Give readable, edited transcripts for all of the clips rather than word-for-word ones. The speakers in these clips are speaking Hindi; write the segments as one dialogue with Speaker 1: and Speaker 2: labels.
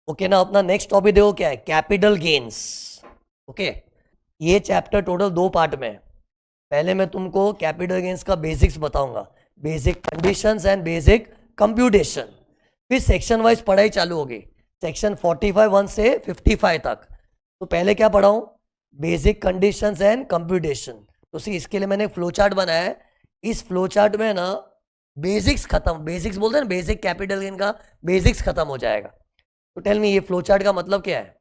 Speaker 1: ओके ना, अपना नेक्स्ट टॉपिक देखो क्या है, कैपिटल गेन्स। ओके, ये चैप्टर टोटल 2 पार्ट में है। पहले मैं तुमको कैपिटल गेन्स का बेसिक्स बताऊंगा, basic conditions and basic computation. फिर सेक्शन वाइज पढ़ाई चालू होगी, सेक्शन 45 1 से 55 तक। तो पहले क्या पढ़ाऊं, बेसिक कंडीशंस एंड कंप्यूटेशन। तो सी इसके लिए मैंने फ्लो चार्ट बनाया है। इस फ्लो चार्ट में ना बेसिक्स खत्म, बेसिक्स बोलते हैं ना, बेसिक कैपिटल गेन का बेसिक्स खत्म हो जाएगा। तो टेल मी, ये फ्लो चार्ट का मतलब क्या है।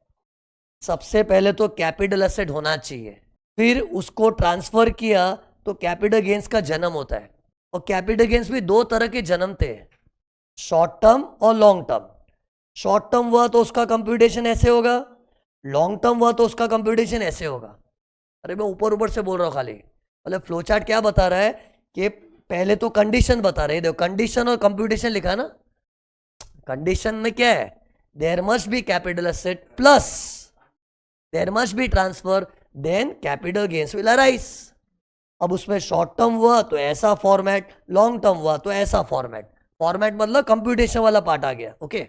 Speaker 1: सबसे पहले तो कैपिटल एसेट होना चाहिए, फिर उसको ट्रांसफर किया तो कैपिटल गेन्स का जन्म होता है। और कैपिटल गेन्स भी 2 तरह के जन्मते हैं, शॉर्ट टर्म और लॉन्ग टर्म। शॉर्ट टर्म हुआ तो उसका कंप्यूटेशन ऐसे होगा, लॉन्ग टर्म हुआ तो उसका कंप्यूटेशन ऐसे होगा। अरे मैं ऊपर ऊपर से बोल रहा हूँ खाली, मतलब फ्लो चार्ट क्या बता रहा है कि पहले तो कंडीशन बता रहे हैं। देखो कंडीशन और कंप्यूटेशन लिखा है ना। कंडीशन में क्या है, there must be capital asset plus there must be transfer, then capital gains will arise. अब उसमें शॉर्ट टर्म हुआ तो ऐसा फॉर्मेट, लॉन्ग टर्म हुआ तो ऐसा फॉर्मेट। फॉर्मेट मतलब कंप्यूटेशन वाला पार्ट आ गया। ओके,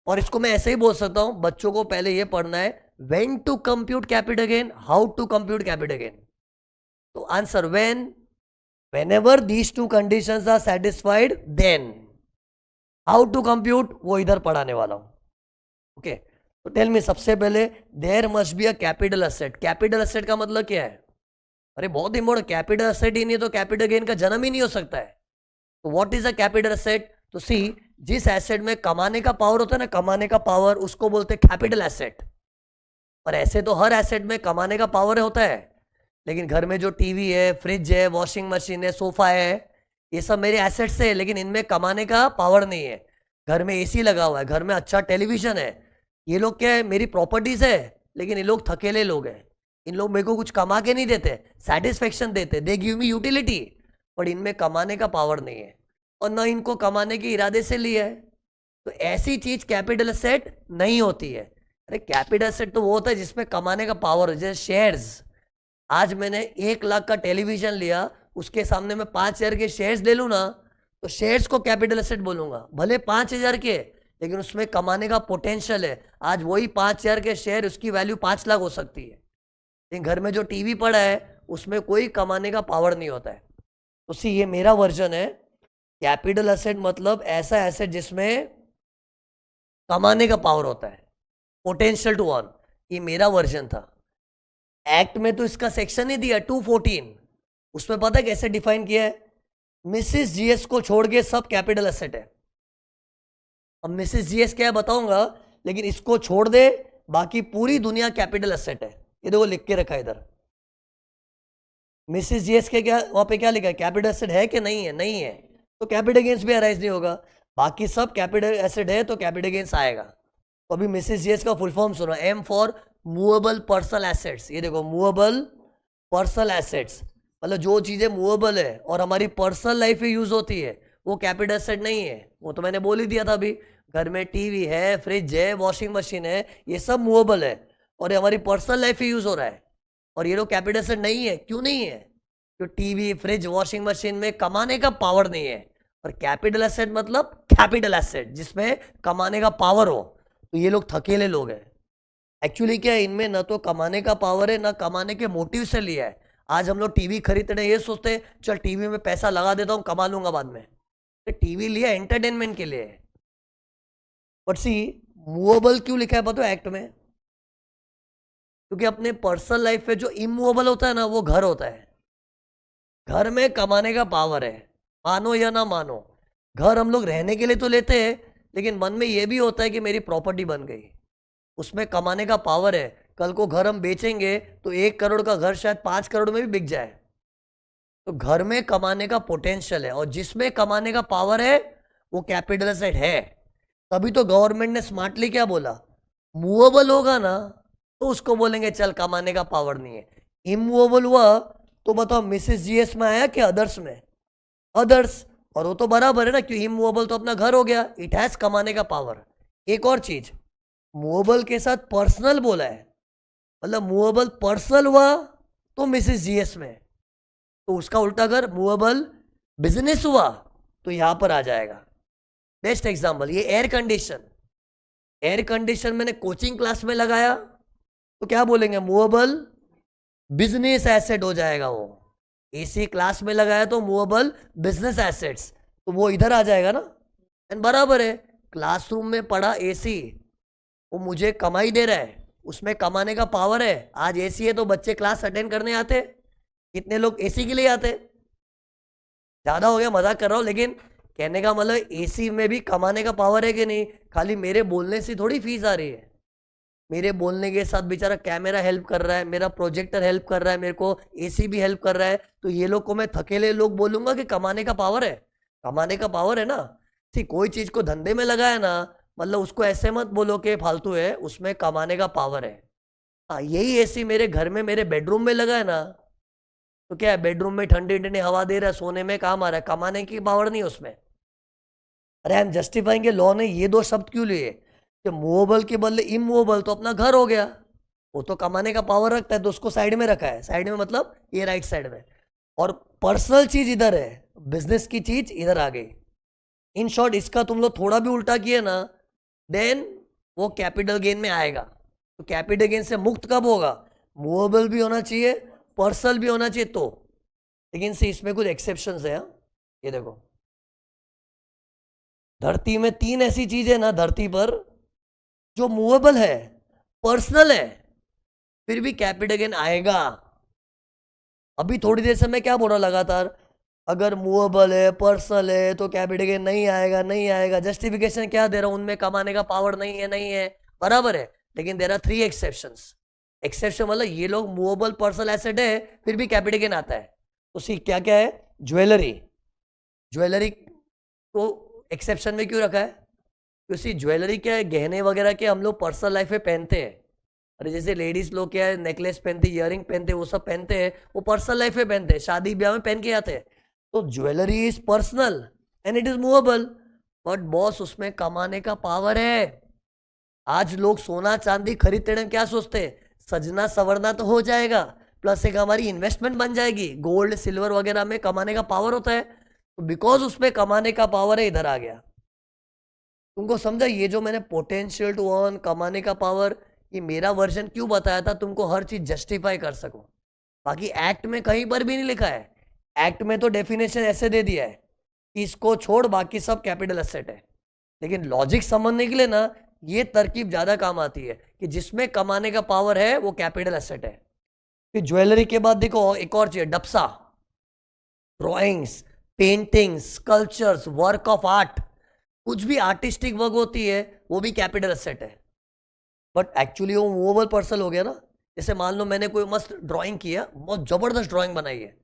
Speaker 1: और इसको मैं ऐसे ही बोल सकता हूं, बच्चों को पहले ये पढ़ना है when to compute capital gain, how to compute capital gain. तो answer whenever these two conditions are satisfied, then how to compute, वो इधर पढ़ाने वाला हूं। ओके, तो टेल मी, सबसे पहले there must be a capital asset. Capital asset का मतलब क्या है, अरे बहुत इंपॉर्टेंट, कैपिटल एसेट ही नहीं तो कैपिटल गेन का जन्म ही नहीं हो सकता है। तो what is a capital asset, तो सी, जिस एसेट में कमाने का पावर होता है ना, कमाने का पावर, उसको बोलते हैं कैपिटल एसेट। और ऐसे तो हर एसेट में कमाने का पावर होता है, लेकिन घर में जो टीवी है, फ्रिज है, वॉशिंग मशीन है, सोफा है, ये सब मेरे एसेट्स है, लेकिन इनमें कमाने का पावर नहीं है। घर में एसी लगा हुआ है, घर में अच्छा टेलीविजन है, ये लोग क्या है, मेरी प्रॉपर्टीज है, लेकिन ये लोग थकेले लोग हैं। इन लोग मेरे को कुछ कमा के नहीं देते, सेटिस्फेक्शन देते, दे गिव मी यूटिलिटी, पर इनमें कमाने का पावर नहीं है और न इनको कमाने के इरादे से लिया है। तो ऐसी चीज कैपिटल एसेट नहीं होती है। अरे कैपिटल एसेट तो वो होता है जिसमें कमाने का पावर हो, जैसे शेयर्स। आज मैंने 1 लाख का टेलीविजन लिया, उसके सामने मैं 5,000 के शेयर्स ले लूँ ना, तो शेयर्स को कैपिटल एसेट बोलूंगा, भले 5,000 के, लेकिन उसमें कमाने का पोटेंशियल है। आज वही 5,000 के शेयर, उसकी वैल्यू 5 लाख हो सकती है। लेकिन घर में जो टीवी पड़ा है उसमें कोई कमाने का पावर नहीं होता है। तो सी, ये मेरा वर्जन है। कैपिटल एसेट मतलब ऐसा एसेट जिसमें कमाने का पावर होता है, पोटेंशियल टू अर्न। ये मेरा वर्जन था। एक्ट में तो इसका सेक्शन ही दिया 214, उसमें पता है कैसे डिफाइन किया है, मिसिस जीएस को छोड़ के सब कैपिटल एसेट है। अब मिसिस जीएस क्या है बताऊंगा, लेकिन इसको छोड़ दे बाकी पूरी दुनिया कैपिटल एसेट है। ये देखो लिख के रखा है इधर, मिसिस जीएस के क्या, वहां पे क्या लिखा है, कैपिटल एसेट है कि नहीं है, नहीं है, तो कैपिटल गेन्स भी अराइज नहीं होगा। बाकी सब कैपिटल एसेट है तो कैपिटल गेन्स आएगा। तो अभी मिसिस जीएस का फुल फॉर्म सुनो, M for movable personal assets. ये देखो, मूवेबल पर्सनल एसेट्स मतलब जो चीजें मूवेबल है और हमारी पर्सनल लाइफ में यूज होती है, वो कैपिटल एसेट नहीं है। वो तो मैंने बोल ही दिया था अभी, घर में टीवी है, फ्रिज है, वॉशिंग मशीन है, ये सब मूवेबल है और ये हमारी पर्सनल लाइफ में यूज हो रहा है, और ये लोग कैपिटल एसेट नहीं है। क्यों नहीं है, तो टीवी, फ्रिज, वॉशिंग मशीन में कमाने का पावर नहीं है। और कैपिटल एसेट मतलब कैपिटल एसेट जिसमें कमाने का पावर हो, तो ये लोग थकेले लोग हैं। एक्चुअली क्या है, इनमें ना तो कमाने का पावर है ना कमाने के मोटिव से लिया है। आज हम लोग टीवी खरीदते हैं, ये सोचते हैं चल टीवी में पैसा लगा देता हूँ, कमा लूंगा बाद में। तो टीवी लिया एंटरटेनमेंट के लिए। बट सी, मूवेबल क्यों लिखा है पता है एक्ट में, क्योंकि अपने पर्सनल लाइफ में जो इमूवेबल होता है ना, वो घर होता है। घर में कमाने का पावर है, मानो या ना मानो। घर हम लोग रहने के लिए तो लेते हैं, लेकिन मन में ये भी होता है कि मेरी प्रॉपर्टी बन गई, उसमें कमाने का पावर है। कल को घर हम बेचेंगे तो 1 करोड़ का घर शायद 5 करोड़ में भी बिक जाए। तो घर में कमाने का पोटेंशियल है, और जिसमें कमाने का पावर है वो कैपिटल एसेट है। तभी तो गवर्नमेंट ने स्मार्टली क्या बोला, मूवेबल होगा ना तो उसको बोलेंगे चल कमाने का पावर नहीं है। इमूवेबल हुआ तो बताओ मिसिस जीएस में आया कि अदर्स में, अदर्स। और वो तो बराबर है ना, क्यों, इमूवेबल तो अपना घर हो गया, इट हैज कमाने का पावर। एक और चीज, मूवेबल के साथ पर्सनल बोला है, मतलब मूवेबल पर्सनल हुआ तो मिसिस जीएस में, तो उसका उल्टा अगर मूवेबल बिजनेस हुआ तो यहां पर आ जाएगा। बेस्ट एग्जांपल ये एयर कंडीशन। एयर कंडीशन मैंने कोचिंग क्लास में लगाया तो क्या बोलेंगे, मूवेबल बिजनेस एसेट हो जाएगा वो। एसी क्लास में लगाया तो मूवेबल बिजनेस एसेट्स, तो वो इधर आ जाएगा ना। एंड बराबर है, क्लासरूम में पड़ा एसी वो मुझे कमाई दे रहा है, उसमें कमाने का पावर है। आज एसी है तो बच्चे क्लास अटेंड करने आते, कितने लोग एसी के लिए आते। ज्यादा हो गया, मजाक कर रहा हूं, लेकिन कहने का मतलब एसी में भी कमाने का पावर है कि नहीं। खाली मेरे बोलने से थोड़ी फीस आ रही है, मेरे बोलने के साथ बेचारा कैमरा हेल्प कर रहा है, मेरा प्रोजेक्टर हेल्प कर रहा है, मेरे को एसी भी हेल्प कर रहा है। तो ये लोग को मैं थकेले लोग बोलूंगा कि कमाने का पावर है? कमाने का पावर है ना। ठीक, कोई चीज को धंधे में लगाया ना, मतलब उसको ऐसे मत बोलो कि फालतू है, उसमें कमाने का पावर है। हाँ, यही एसी मेरे घर में मेरे बेडरूम में लगा है ना, तो क्या है, बेडरूम में ठंडी ठंडी हवा दे रहा है, सोने में काम आ रहा है, कमाने की पावर नहीं उसमें। अरे आई एम जस्टिफाइंग के लॉ ने ये दो शब्द क्यों लिए कि मूवेबल के बदले इमूवेबल, तो अपना घर हो गया, वो तो कमाने का पावर रखता है तो उसको साइड में रखा है। साइड में मतलब ये राइट साइड में, और पर्सनल चीज इधर है, बिजनेस की चीज इधर आ गई। इन शॉर्ट, इसका तुम लोग थोड़ा भी उल्टा किए ना, देन वो कैपिटल गेन में आएगा। तो कैपिटल गेन से मुक्त कब होगा? मूवेबल भी होना चाहिए, पर्सनल भी होना चाहिए तो। लेकिन से इसमें कुछ एक्सेप्शंस है। ये देखो, धरती में 3 ऐसी चीजें ना धरती पर जो मूवेबल है, पर्सनल है, फिर भी कैपिटल गेन आएगा। अभी थोड़ी देर से मैं क्या बोल रहा लगातार, अगर मूवेबल है पर्सनल है तो कैपिटल गेन नहीं आएगा, नहीं आएगा। जस्टिफिकेशन क्या दे रहा हूं, उनमें कमाने का पावर नहीं है, नहीं है, बराबर है। लेकिन देयर आर 3 एक्सेप्शंस। एक्सेप्शन मतलब ये लोग मूवेबल पर्सनल एसेट है फिर भी कैपिटल गेन आता है। तो सी क्या क्या है, ज्वेलरी, ज्वेलरी को एक्सेप्शन में क्यों रखा है? क्योंकि ज्वेलरी क्या है, गहने वगैरह के हम लोग पर्सनल लाइफ में पहनते हैं। अरे जैसे लेडीज लोग क्या है, नेकलेस पहनते, इयरिंग पहनते, वो सब पहनते हैं, वो पर्सनल लाइफ में पहनते हैं, शादी ब्याह में पहन के आते हैं। तो jewellery is personal and it is movable, but boss उसमें कमाने का पावर है। आज लोग सोना चांदी खरीदते हैं, क्या सोचते हैं, सजना सवरना तो हो जाएगा, प्लस एक हमारी इन्वेस्टमेंट बन जाएगी। गोल्ड सिल्वर वगैरह में कमाने का पावर होता है, तो बिकॉज उसमें कमाने का पावर है, इधर आ गया। तुमको समझा? ये जो मैंने पोटेंशियल टू अर्न, कमाने का पावर, ये मेरा वर्जन क्यों बताया था, तुमको हर चीज जस्टिफाई कर सको। बाकी एक्ट में कहीं पर भी नहीं लिखा है। एक्ट में तो डेफिनेशन ऐसे दे दिया है कि इसको छोड़ बाकी सब कैपिटल एसेट है। लेकिन लॉजिक समझने के लिए ना ये तरकीब ज्यादा काम आती है कि जिसमें कमाने का पावर है वो कैपिटल एसेट है। फिर ज्वेलरी के बाद देखो एक और चीज, डप्सा, drawings, paintings, sculptures, work of art, कुछ भी आर्टिस्टिक वर्क होती है वो भी कैपिटल एसेट है। बट एक्चुअली वो मूवेबल पर्सन हो गया ना। जैसे मान लो मैंने कोई मस्त ड्राइंग किया, बहुत जबरदस्त ड्राइंग बनाई है,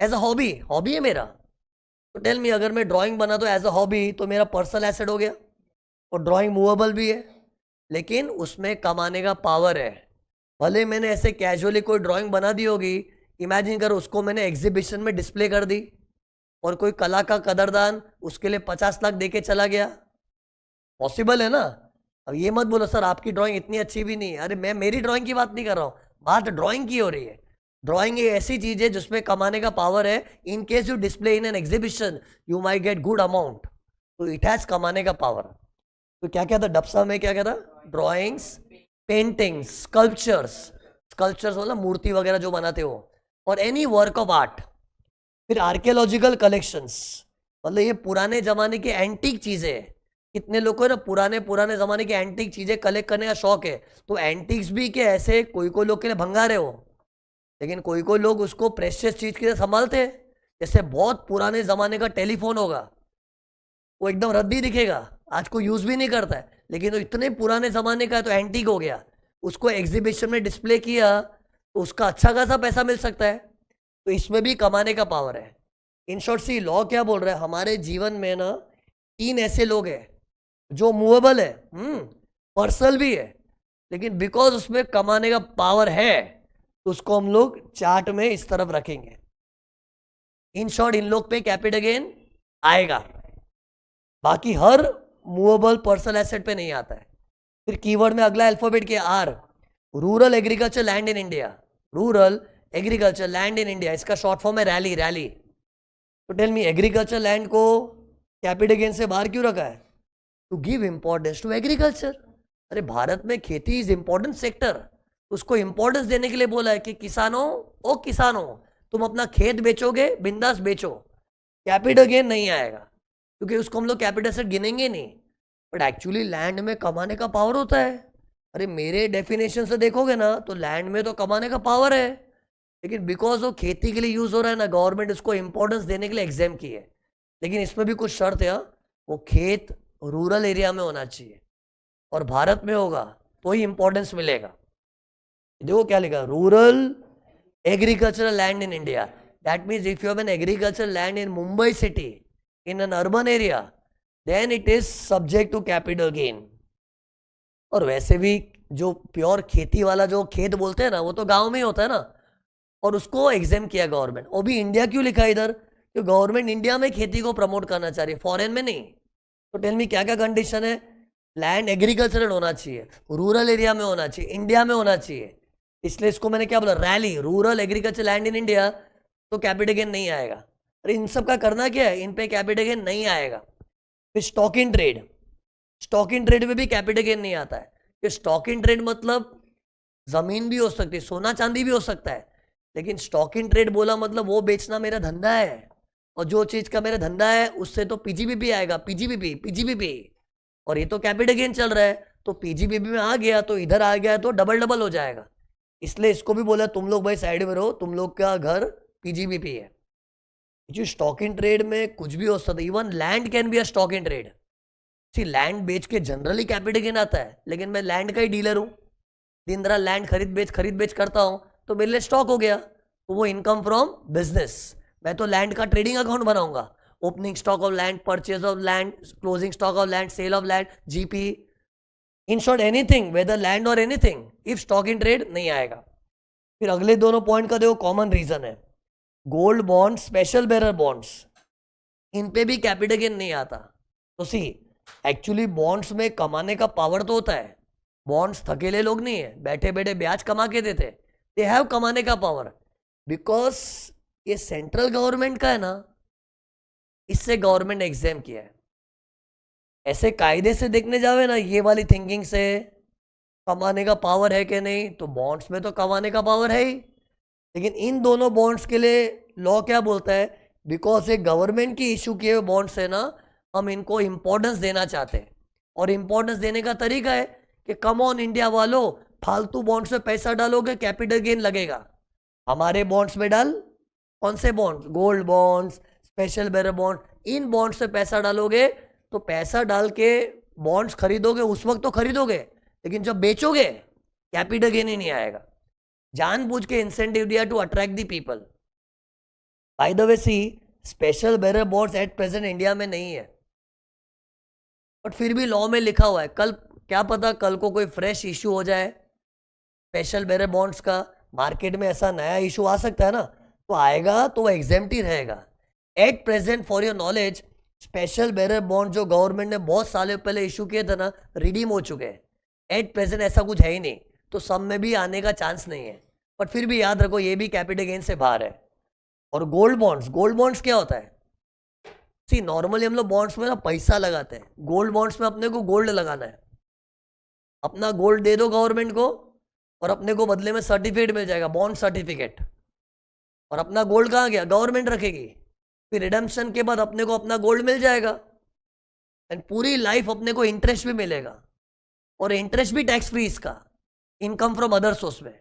Speaker 1: एज अ हॉबी, हॉबी है मेरा, तो टेल मी, अगर मैं ड्राइंग बना तो एज अ हॉबी तो मेरा पर्सनल एसेट हो गया, और ड्राइंग मूवेबल भी है, लेकिन उसमें कमाने का पावर है। भले मैंने ऐसे कैजुअली कोई ड्राइंग बना दी होगी, इमेजिन करो उसको मैंने एग्जीबिशन में डिस्प्ले कर दी, और कोई कला का कदरदान उसके लिए 50 लाख दे के चला गया, पॉसिबल है ना। अब ये मत बोलो सर आपकी ड्राइंग इतनी अच्छी भी नहीं है। अरे मैं मेरी ड्राइंग की बात नहीं कर रहा हूँ, बात ड्राइंग की हो रही है। ड्राइंग एक ऐसी चीज है जिसमें कमाने का पावर है। In case you display in an exhibition you my get good amount, तो इट हैज कमाने का पावर। तो क्या क्या था डप्सा में, क्या क्या था, ड्राइंग्स, पेंटिंग्स, स्कल्पचर्स, स्कल्पचर्स मतलब मूर्ति वगैरह जो बनाते हो, और एनी वर्क ऑफ आर्ट। फिर आर्कियोलॉजिकल कलेक्शंस, मतलब ये पुराने जमाने की एंटीक चीजें हैं। कितने लोग को ना पुराने पुराने जमाने की एंटीक चीजें कलेक्ट करने का शौक है, तो एंटीक्स भी के ऐसे कोई कोई लोग के लिए भंगार है वो, लेकिन कोई कोई लोग उसको प्रेशियस चीज की तरह संभालते हैं। जैसे बहुत पुराने जमाने का टेलीफोन होगा, वो एकदम रद्दी दिखेगा, आज को यूज भी नहीं करता है, लेकिन तो इतने पुराने जमाने का है तो एंटीक हो गया, उसको एग्जीबिशन में डिस्प्ले किया तो उसका अच्छा खासा पैसा मिल सकता है। तो इसमें भी कमाने का पावर है। इन शॉर्ट सी लॉ क्या बोल रहा है, हमारे जीवन में ना 3 ऐसे लोग हैं जो मूवेबल है, पर्सनल भी है, लेकिन बिकॉज उसमें कमाने का पावर है तो उसको हम लोग चार्ट में इस तरफ रखेंगे। इन शॉर्ट इन लोग पे कैपिटल गेन आएगा, बाकी हर मूवेबल पर्सनल एसेट पे नहीं आता है। फिर कीवर्ड में अगला अल्फाबेट क्या, R, rural agriculture land in India, rural agriculture land in India, इसका शॉर्ट फॉर्म है रैली, रैली। तो टेल मी एग्रीकल्चर लैंड को कैपिटल गेन से बाहर क्यों रखा है? To give importance to agriculture. अरे भारत में खेती इज इंपॉर्टेंट सेक्टर, उसको इंपॉर्टेंस देने के लिए बोला है कि किसानों, ओ किसानों, तुम अपना खेत बेचोगे बिंदास बेचो, कैपिटल गेन नहीं आएगा, क्योंकि उसको हम लोग कैपिटल से गिनेंगे नहीं। बट एक्चुअली लैंड में कमाने का पावर होता है। अरे मेरे डेफिनेशन से देखोगे ना तो लैंड में तो कमाने का पावर है, लेकिन बिकॉज वो खेती के लिए यूज हो रहा है ना, गवर्नमेंट इसको इंपॉर्टेंस देने के लिए एग्जाम की है। लेकिन इसमें भी कुछ शर्त है, वो खेत रूरल एरिया में होना चाहिए और भारत में होगा तो ही इंपॉर्टेंस मिलेगा। देखो क्या लिखा, rural agricultural land in India, that means if you have an agricultural land in Mumbai city in an urban area then it is subject to capital gain. और वैसे भी जो प्योर खेती वाला जो खेत बोलते हैं ना, वो तो गांव में ही होता है ना, और उसको एग्जाम किया गवर्नमेंट। वो भी इंडिया क्यों लिखा है इधर, कि गवर्नमेंट इंडिया में खेती को प्रमोट करना चाह रही है, फॉरेन में नहीं। तो टेल मी क्या क्या कंडीशन है, लैंड एग्रीकल्चरल होना चाहिए, रूरल एरिया में होना चाहिए, इंडिया में होना चाहिए। इसलिए इसको मैंने क्या बोला, rally rural agriculture land in India, तो कैपिटल गेन नहीं आएगा। अरे इन सब का करना क्या है, इन पे कैपिटल गेन नहीं आएगा। फिर stock in trade, stock in trade में भी कैपिटल गेन नहीं आता है। कि स्टॉक इन ट्रेड मतलब जमीन भी हो सकती है, सोना चांदी भी हो सकता है, लेकिन स्टॉक इन ट्रेड बोला मतलब वो बेचना मेरा धंधा है, और जो चीज का मेरा धंधा है उससे तो पीजीबीपी आएगा, पीजीबीपी पीजीबीपी, और ये तो कैपिटल गेन चल रहा है, तो पीजीबीपी में आ गया तो इधर आ गया तो डबल डबल हो जाएगा। इसलिए इसको भी बोला तुम लोग भाई साइड में रहो, तुम लोग का घर पीजीबीपी है। जो स्टॉक इन ट्रेड में कुछ भी हो सकता है, even land can be a stock in trade. See land बेच के जनरली कैपिटल गेन आता है, लेकिन मैं लैंड का ही डीलर हूँ, दिन रात लैंड खरीद बेच करता हूँ, तो मेरे लिए स्टॉक हो गया, तो वो इनकम फ्रॉम बिजनेस। मैं तो लैंड का ट्रेडिंग अकाउंट बनाऊंगा, opening stock of land, purchase of land, closing stock of land, sale of land, GP, in short anything whether land और anything, if stock in trade नहीं आएगा। फिर अगले दोनों पॉइंट का देखो कॉमन रीजन है, gold bond, special bearer bonds, इन पे भी कैपिटल गेन नहीं आता। तो सी एक्चुअली बॉन्ड्स में कमाने का पावर तो होता है, बॉन्ड्स थकेले लोग नहीं है, बैठे बैठे ब्याज कमा के देते, दे हैव कमाने का पावर, बिकॉज ये सेंट्रल गवर्नमेंट का है ना, इससे गवर्नमेंट ने एग्जाम किया है। ऐसे कायदे से देखने जावे ना, ये वाली थिंकिंग से कमाने का पावर है कि नहीं, तो बॉन्ड्स में तो कमाने का पावर है ही, लेकिन इन दोनों बॉन्ड्स के लिए लॉ क्या बोलता है, बिकॉज ये गवर्नमेंट की इशू किए हुए बॉन्ड्स है ना, हम इनको इंपॉर्टेंस देना चाहते हैं। और इंपॉर्टेंस देने का तरीका है कि कम ऑन इंडिया वालों, फालतू बॉन्ड्स में पैसा डालोगे कैपिटल गेन लगेगा, हमारे बॉन्ड्स में डाल, कौन से bonds, gold bonds, special bearer bond, इन बॉन्ड्स में पैसा डालोगे, तो पैसा डाल के बॉन्ड्स खरीदोगे उस वक्त तो खरीदोगे, लेकिन जब बेचोगे कैपिटल गेन ही नहीं आएगा। जानबूझ के इंसेंटिव दिया to attract the people. By the way see special bearer bonds at present India में नहीं है, बट फिर भी लॉ में लिखा हुआ है। कल क्या पता कल को कोई फ्रेश इशू हो जाए स्पेशल बेरर बॉन्ड्स का, मार्केट में ऐसा नया इशू आ सकता है ना, तो आएगा तो वो एग्जेम्प्ट ही रहेगा। At present for your knowledge, special bearer bond जो गवर्नमेंट ने बहुत सालों पहले इशू किए थे ना, रिडीम हो चुके हैं। एट प्रेजेंट ऐसा कुछ है ही नहीं, तो सब में भी आने का चांस नहीं है, बट फिर भी याद रखो ये भी कैपिटल गेन से बाहर है। और गोल्ड बॉन्ड्स, गोल्ड बॉन्ड्स क्या होता है, सी नॉर्मली हम लोग बॉन्ड्स में ना पैसा लगाते हैं, गोल्ड बॉन्ड्स में अपने को गोल्ड लगाना है, अपना गोल्ड दे दो गवर्नमेंट को और अपने को बदले में सर्टिफिकेट मिल जाएगा, बॉन्ड सर्टिफिकेट, और अपना गोल्ड कहाँ गया, गवर्नमेंट रखेगी, फिर रिडम्पशन के बाद अपने को अपना गोल्ड मिल जाएगा, एंड पूरी लाइफ अपने को इंटरेस्ट भी मिलेगा, और इंटरेस्ट भी टैक्स फ्री इसका, इनकम फ्रॉम अदर सोर्स में।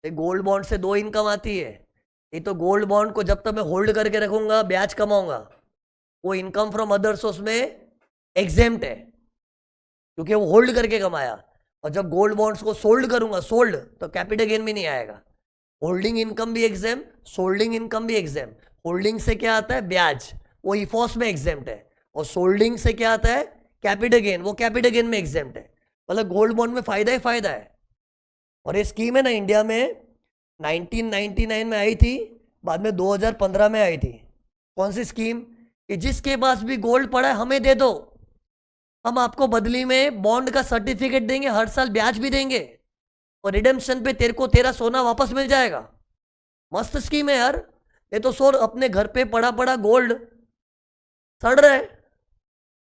Speaker 1: गोल्ड बॉन्ड से दो इनकम आती है, ये तो गोल्ड बॉन्ड को जब तक मैं होल्ड करके रखूंगा ब्याज कमाऊंगा, वो इनकम फ्रॉम अदर सोर्स में एग्जेम्प्ट है, क्योंकि वो होल्ड करके कमाया। और जब गोल्ड बॉन्ड्स को सोल्ड करूंगा, सोल्ड, तो कैपिटल गेन भी नहीं आएगा। होल्डिंग इनकम भी एग्जाम, सोल्डिंग इनकम भी एग्जाम। होल्डिंग से क्या आता है, ब्याज, वो इफॉस में एग्जाम्प्ट है, और सोल्डिंग से क्या आता है, कैपिटल गेन, वो कैपिटल गेन में एग्जाम्प्ट है। मतलब गोल्ड बॉन्ड में फायदा ही फायदा है। और ये स्कीम है ना इंडिया में 1999 में आई थी, बाद में 2015 में आई थी। कौन सी स्कीम, कि जिसके पास भी गोल्ड पड़ा है हमें दे दो, हम आपको बदली में बॉन्ड का सर्टिफिकेट देंगे, हर साल ब्याज भी देंगे, और रिडेम्पशन पे तेरे को तेरा सोना वापस मिल जाएगा। मस्त स्कीम है यार। ये तो सोर अपने घर पे पड़ा पड़ा गोल्ड सड़ रहा है,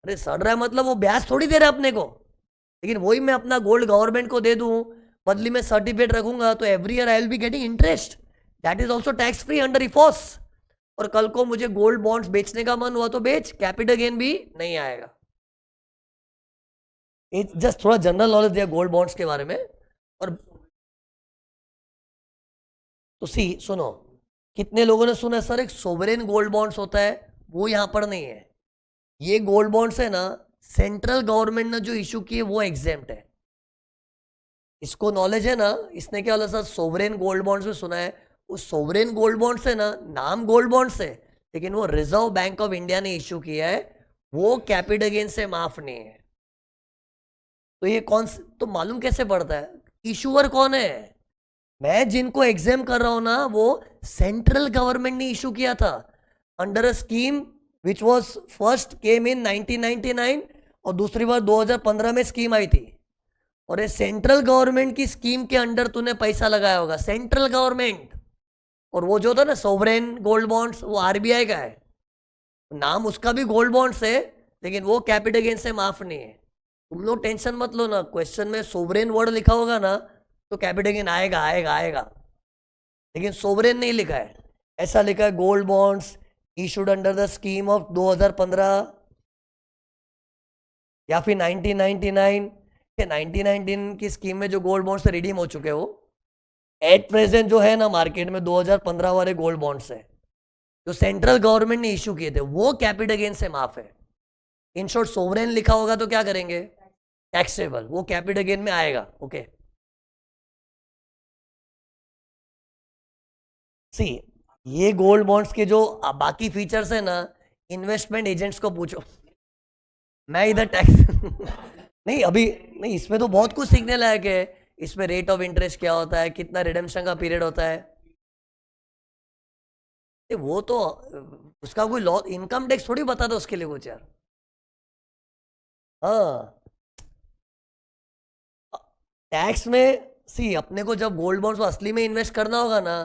Speaker 1: अरे सड़ रहा है मतलब वो ब्याज थोड़ी दे रहा है अपने को, लेकिन वही मैं अपना गोल्ड गवर्नमेंट को दे दूं, बदली में सर्टिफिकेट रखूंगा, तो every year I will be getting interest, that is also tax free under इफोस। और कल को मुझे गोल्ड बॉन्ड्स बेचने का मन हुआ तो बेच, कैपिटल गेन भी नहीं आएगा। जस्ट थोड़ा जनरल नॉलेज दिया गोल्ड बॉन्ड्स के बारे में। और तो सुनो, कितने लोगों ने सुना सर एक सोवरेन गोल्ड बॉन्ड्स होता है, वो यहां पर नहीं है। ये गोल्ड बॉन्ड्स है ना, सेंट्रल गवर्नमेंट ने जो इशू किए वो एग्जेम्प्ट है। इसको नॉलेज है ना, इसने क्या बोला सर सोवरेन गोल्ड बॉन्ड्स में सुना है, वो सोवरेन गोल्ड बॉन्ड्स है ना, नाम गोल्ड बॉन्ड्स है, लेकिन वो रिजर्व बैंक ऑफ इंडिया ने इशू किया है, वो कैपिटल गेन से माफ नहीं है। तो ये कौन, तो मालूम कैसे पड़ता है इशूअर कौन है? मैं जिनको एग्जाम कर रहा हूं ना, वो सेंट्रल गवर्नमेंट ने इशू किया था under a scheme which was first came in 1999, और दूसरी बार 2015 में स्कीम आई थी। और ये सेंट्रल गवर्नमेंट की स्कीम के अंडर तूने पैसा लगाया होगा, सेंट्रल गवर्नमेंट। और वो जो था ना सोवरेन गोल्ड बॉन्ड्स, वो आरबीआई का है, नाम उसका भी गोल्ड बॉन्ड्स है, लेकिन वो कैपिटल गेन से माफ नहीं है। तुम लोग टेंशन मत लो ना, क्वेश्चन में सोवरेन वर्ड लिखा होगा ना तो कैपिटल गेन आएगा आएगा आएगा, लेकिन सोवरेन नहीं लिखा है, ऐसा लिखा है gold bonds issued under the scheme of 2015 या फिर 1999 के 1919 की स्कीम में जो गोल्ड बॉन्ड्स रिडीम हो चुके हो। एट प्रेजेंट जो है ना मार्केट में 2015 वाले गोल्ड बॉन्ड्स है जो सेंट्रल गवर्नमेंट ने इशू किए थे, वो कैपिटल गेन से माफ है। इन शॉर्ट सोवरेन लिखा होगा तो क्या करेंगे, टैक्सेबल, वो कैपिटल गेन में आएगा। ओके सी, ये गोल्ड बॉन्ड्स के जो बाकी फीचर्स है ना, इन्वेस्टमेंट एजेंट्स को पूछो, मैं इधर टैक्स नहीं अभी नहीं, इसमें तो बहुत कुछ सीखने लायक है। इसमें रेट ऑफ इंटरेस्ट क्या होता है, कितना रिडेम्पशन का पीरियड होता है, वो तो उसका कोई लॉ, इनकम टैक्स थोड़ी बता दो उसके लिए कुछ यार। हाँ, टैक्स में अपने को जब गोल्ड बॉन्ड्स असली में इन्वेस्ट करना होगा ना,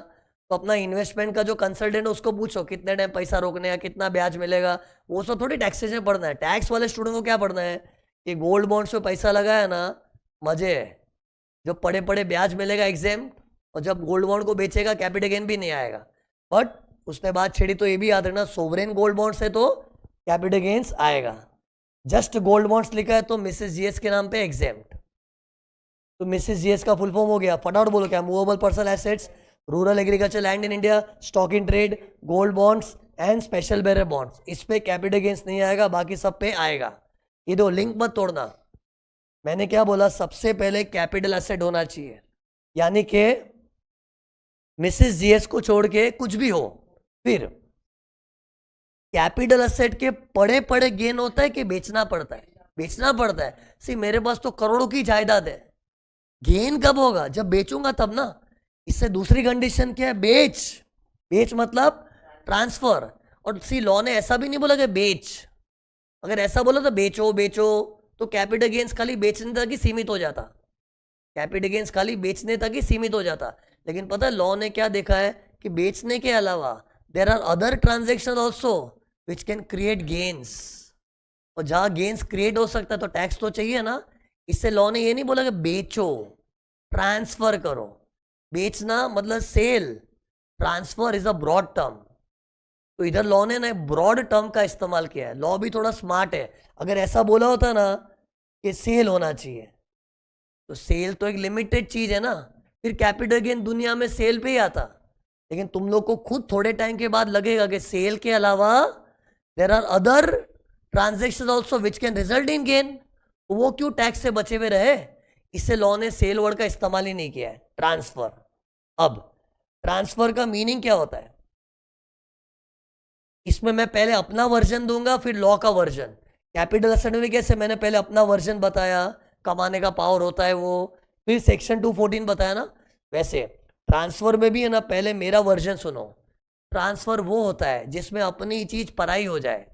Speaker 1: तो अपना इन्वेस्टमेंट का जो कंसल्टेंट है उसको पूछो कितने टाइम पैसा रोकने या कितना ब्याज मिलेगा, वो सब थोड़ी टैक्सेस में पढ़ना है। टैक्स वाले स्टूडेंट को क्या पढ़ना है कि गोल्ड बॉन्ड्स में पैसा लगाया ना, मजे है, जो पड़े पड़े ब्याज मिलेगा एग्जाम, और जब गोल्ड बॉन्ड को बेचेगा कैपिटल गेन भी नहीं आएगा। बट उसने बात छेड़ी तो ये भी याद रखना, सोवरेन गोल्ड बॉन्ड्स है तो कैपिटल गेन्स आएगा। जस्ट गोल्ड बॉन्ड्स लिखा है तो मिसेस जीएस के नाम पे एग्जाम्प्ट। तो मिसेस जीएस का फुल फॉर्म हो गया, फटाफट बोलो क्या, movable personal assets, rural agriculture land in India, stock in trade, gold bonds and special bearer bonds. इस पे कैपिटल गेन्स नहीं आएगा, बाकी सब पे आएगा। ये दो लिंक मत तोड़ना, मैंने क्या बोला, सबसे पहले कैपिटल एसेट होना चाहिए, यानी कि मिसेस जीएस को छोड़ के कुछ भी हो। फिर कैपिटल एसेट के पड़े पड़े गेन होता है कि बेचना पड़ता है, बेचना पड़ता है। मेरे पास तो करोड़ों की जायदाद है, गेन कब होगा, जब बेचूंगा तब ना। इससे दूसरी कंडीशन क्या है, बेच, बेच मतलब ट्रांसफर। और लॉ ने ऐसा भी नहीं बोला कि बेच, अगर ऐसा बोला तो बेचो बेचो, तो कैपिटल गेन्स खाली बेचने तक ही सीमित हो जाता, कैपिटल गेन्स खाली बेचने तक ही सीमित हो जाता। लेकिन पता है लॉ ने क्या देखा है कि बेचने के अलावा there are other transaction also which can create gains, और जहां गेन्स क्रिएट हो सकता है तो टैक्स तो चाहिए ना। इससे लॉ ने ये नहीं बोला कि बेचो, ट्रांसफर करो। बेचना मतलब sale, transfer is a broad term. तो इधर लॉ ने ना ब्रॉड टर्म का इस्तेमाल किया है, लॉ भी थोड़ा स्मार्ट है। अगर ऐसा बोला होता ना कि सेल होना चाहिए, तो सेल तो एक लिमिटेड चीज है ना, फिर कैपिटल गेन दुनिया में सेल पे ही आता। लेकिन तुम लोग को खुद थोड़े टाइम के बाद लगेगा कि सेल के अलावा there are other transaction also which can result in gain, तो वो क्यों टैक्स से बचे हुए रहे। इससे लॉ ने सेल वर्ड का इस्तेमाल ही नहीं किया है, ट्रांसफर। अब ट्रांसफर का मीनिंग क्या होता है, इसमें मैं पहले अपना वर्जन दूंगा फिर लॉ का वर्जन। कैपिटल एसेट में कैसे मैंने पहले अपना वर्जन बताया, कमाने का पावर होता है वो, फिर सेक्शन 214 बताया ना, वैसे ट्रांसफर में भी है ना, पहले मेरा वर्जन सुनो। ट्रांसफर वो होता है जिसमें अपनी चीज पराई हो जाए।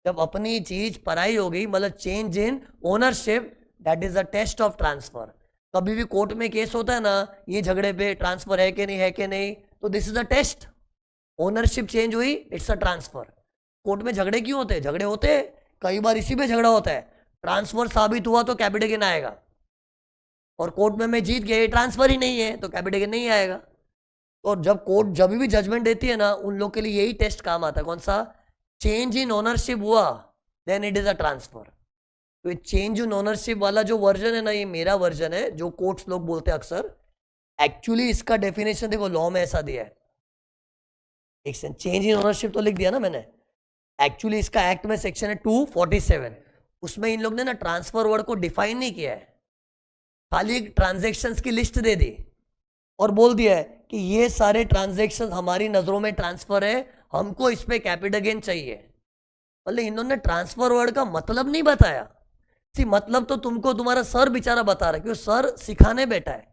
Speaker 1: जब अपनी चीज पराई हो गई मतलब change in ownership, that is the test of transfer. कभी भी कोर्ट में केस होता है ना, ये झगड़े पे ट्रांसफर है कि नहीं है कि नहीं, तो this is the test. Ownership change हुई, इट्स अ ट्रांसफर। कोर्ट में झगड़े क्यों होते हैं, झगड़े होते हैं कई बार इसी पे झगड़ा होता है, ट्रांसफर साबित हुआ तो कैपिटल गेन आएगा, और कोर्ट में मैं जीत गया, ये ट्रांसफर ही नहीं है तो कैपिटल गेन नहीं आएगा। और जब कोर्ट जब भी जजमेंट देती है ना, उन लोग के लिए यही टेस्ट काम आता है, कौन सा? चेंज इन ओनरशिप हुआ then it is a transfer. तो ये चेंज इन ओनरशिप वाला जो वर्जन है ना, ये मेरा वर्जन है जो कोर्ट्स लोग बोलते हैं अक्सर। एक्चुअली इसका डेफिनेशन देखो लॉ में ऐसा दिया है, एक चेंज इन ओनरशिप तो लिख दिया ना मैंने, एक्चुअली इसका एक्ट में सेक्शन है 247, उसमें इन लोग ने ना ट्रांसफर वर्ड को डिफाइन नहीं किया है, खाली ट्रांजेक्शन्स की लिस्ट दे दी और बोल दिया है कि ये सारे ट्रांजेक्शन हमारी नजरों में ट्रांसफर है, हमको इस पे कैपिटल गेन चाहिए। मतलब इन्होंने ट्रांसफर वर्ड का मतलब नहीं बताया। सी मतलब तो तुमको तुम्हारा सर बेचारा बता रहा है, क्योंकि सर सिखाने बैठा है,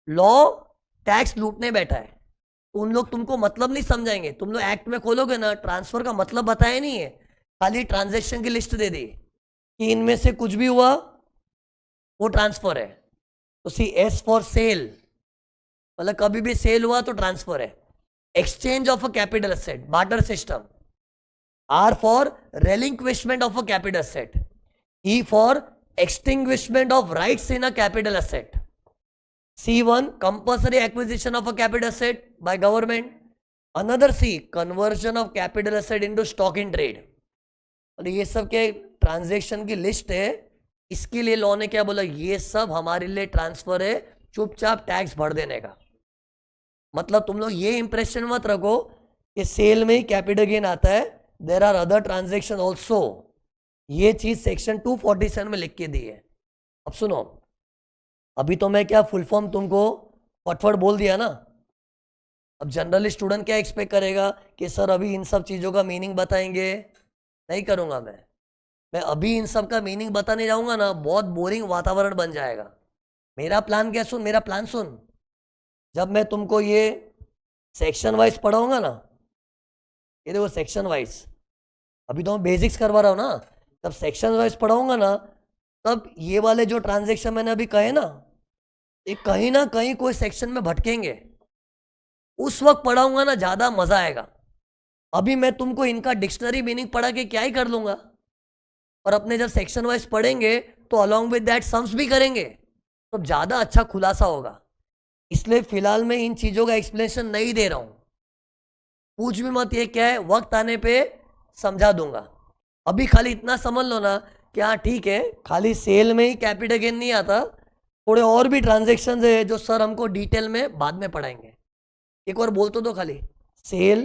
Speaker 1: लॉ टैक्स लूटने बैठा है, तो उन लोग तुमको मतलब नहीं समझाएंगे। तुम लोग एक्ट में खोलोगे ना, ट्रांसफर का मतलब बताया नहीं है, खाली ट्रांजेक्शन की लिस्ट दे दी कि इनमें से कुछ भी हुआ वो ट्रांसफर है। तो सी एस फॉर सेल, मतलब कभी भी सेल हुआ तो ट्रांसफर है। Exchange of a capital asset, barter system. R for relinquishment of a capital asset. E for extinguishment of rights in a capital asset. C1 compulsory acquisition of a capital asset by government. Another C conversion of capital asset into stock in trade. और ये सब के ट्रांजैक्शन की लिस्ट है, इसके लिए लॉ ने क्या बोला, ये सब हमारे लिए ट्रांसफर है, चुपचाप टैक्स भर देने का। मतलब तुम लोग ये इंप्रेशन मत रखो कि सेल में ही कैपिटल गेन आता है, there are other transaction also. ये चीज सेक्शन 247 में लिख के दी है। अब सुनो, अभी तो मैं क्या फुल फॉर्म तुमको फटफट बोल दिया ना। अब जनरल स्टूडेंट क्या एक्सपेक्ट करेगा कि सर अभी इन सब चीज़ों का मीनिंग बताएंगे? नहीं करूँगा मैं अभी इन सब का मीनिंग बताने जाऊँगा ना, बहुत बोरिंग वातावरण बन जाएगा। मेरा प्लान क्या सुन, मेरा प्लान सुन। जब मैं तुमको ये सेक्शन वाइज पढ़ाऊँगा ना, ये देखो सेक्शन वाइज, अभी तो मैं बेसिक्स करवा रहा हूँ ना, तब सेक्शन वाइज पढ़ाऊँगा ना, तब ये वाले जो ट्रांजैक्शन मैंने अभी कहे ना, ये कहीं ना कहीं कोई सेक्शन में भटकेंगे। उस वक्त पढ़ाऊंगा ना, ज्यादा मजा आएगा। अभी मैं तुमको इनका डिक्शनरी मीनिंग पढ़ा के क्या ही कर लूंगा, और अपने जब सेक्शन वाइज पढ़ेंगे तो अलॉन्ग विद दैट सम्स भी करेंगे, तो ज्यादा अच्छा खुलासा होगा। इसलिए फिलहाल मैं इन चीजों का एक्सप्लेनेशन नहीं दे रहा हूं, पूछ भी मत ये क्या है, वक्त आने पे समझा दूंगा। अभी खाली इतना समझ लो ना कि हाँ ठीक है, खाली सेल में ही कैपिटल गेन नहीं आता, थोड़े और भी ट्रांजैक्शन है जो सर हमको डिटेल में बाद में पढ़ाएंगे। एक और बोल तो दो खाली, sale,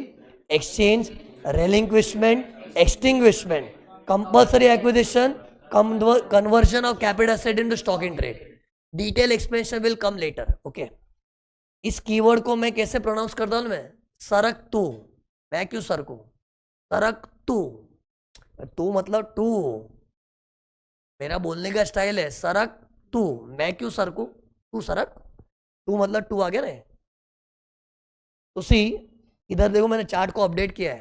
Speaker 1: exchange, relinquishment, extinguishment, compulsory acquisition, conversion of capital asset into stock in trade. Detail explanation will come later. Okay, इस कीवर्ड को मैं कैसे प्रोनाउंस करता हूँ मैं, सरक तू। मैं क्यों सरकू, सरक तू, तू मतलब टू, मेरा बोलने का स्टाइल है, सरक तू, मैं क्यों सरकू, तू सरक, तू मतलब टू आ गया ना। तो सी इधर देखो, मैंने चार्ट को अपडेट किया है,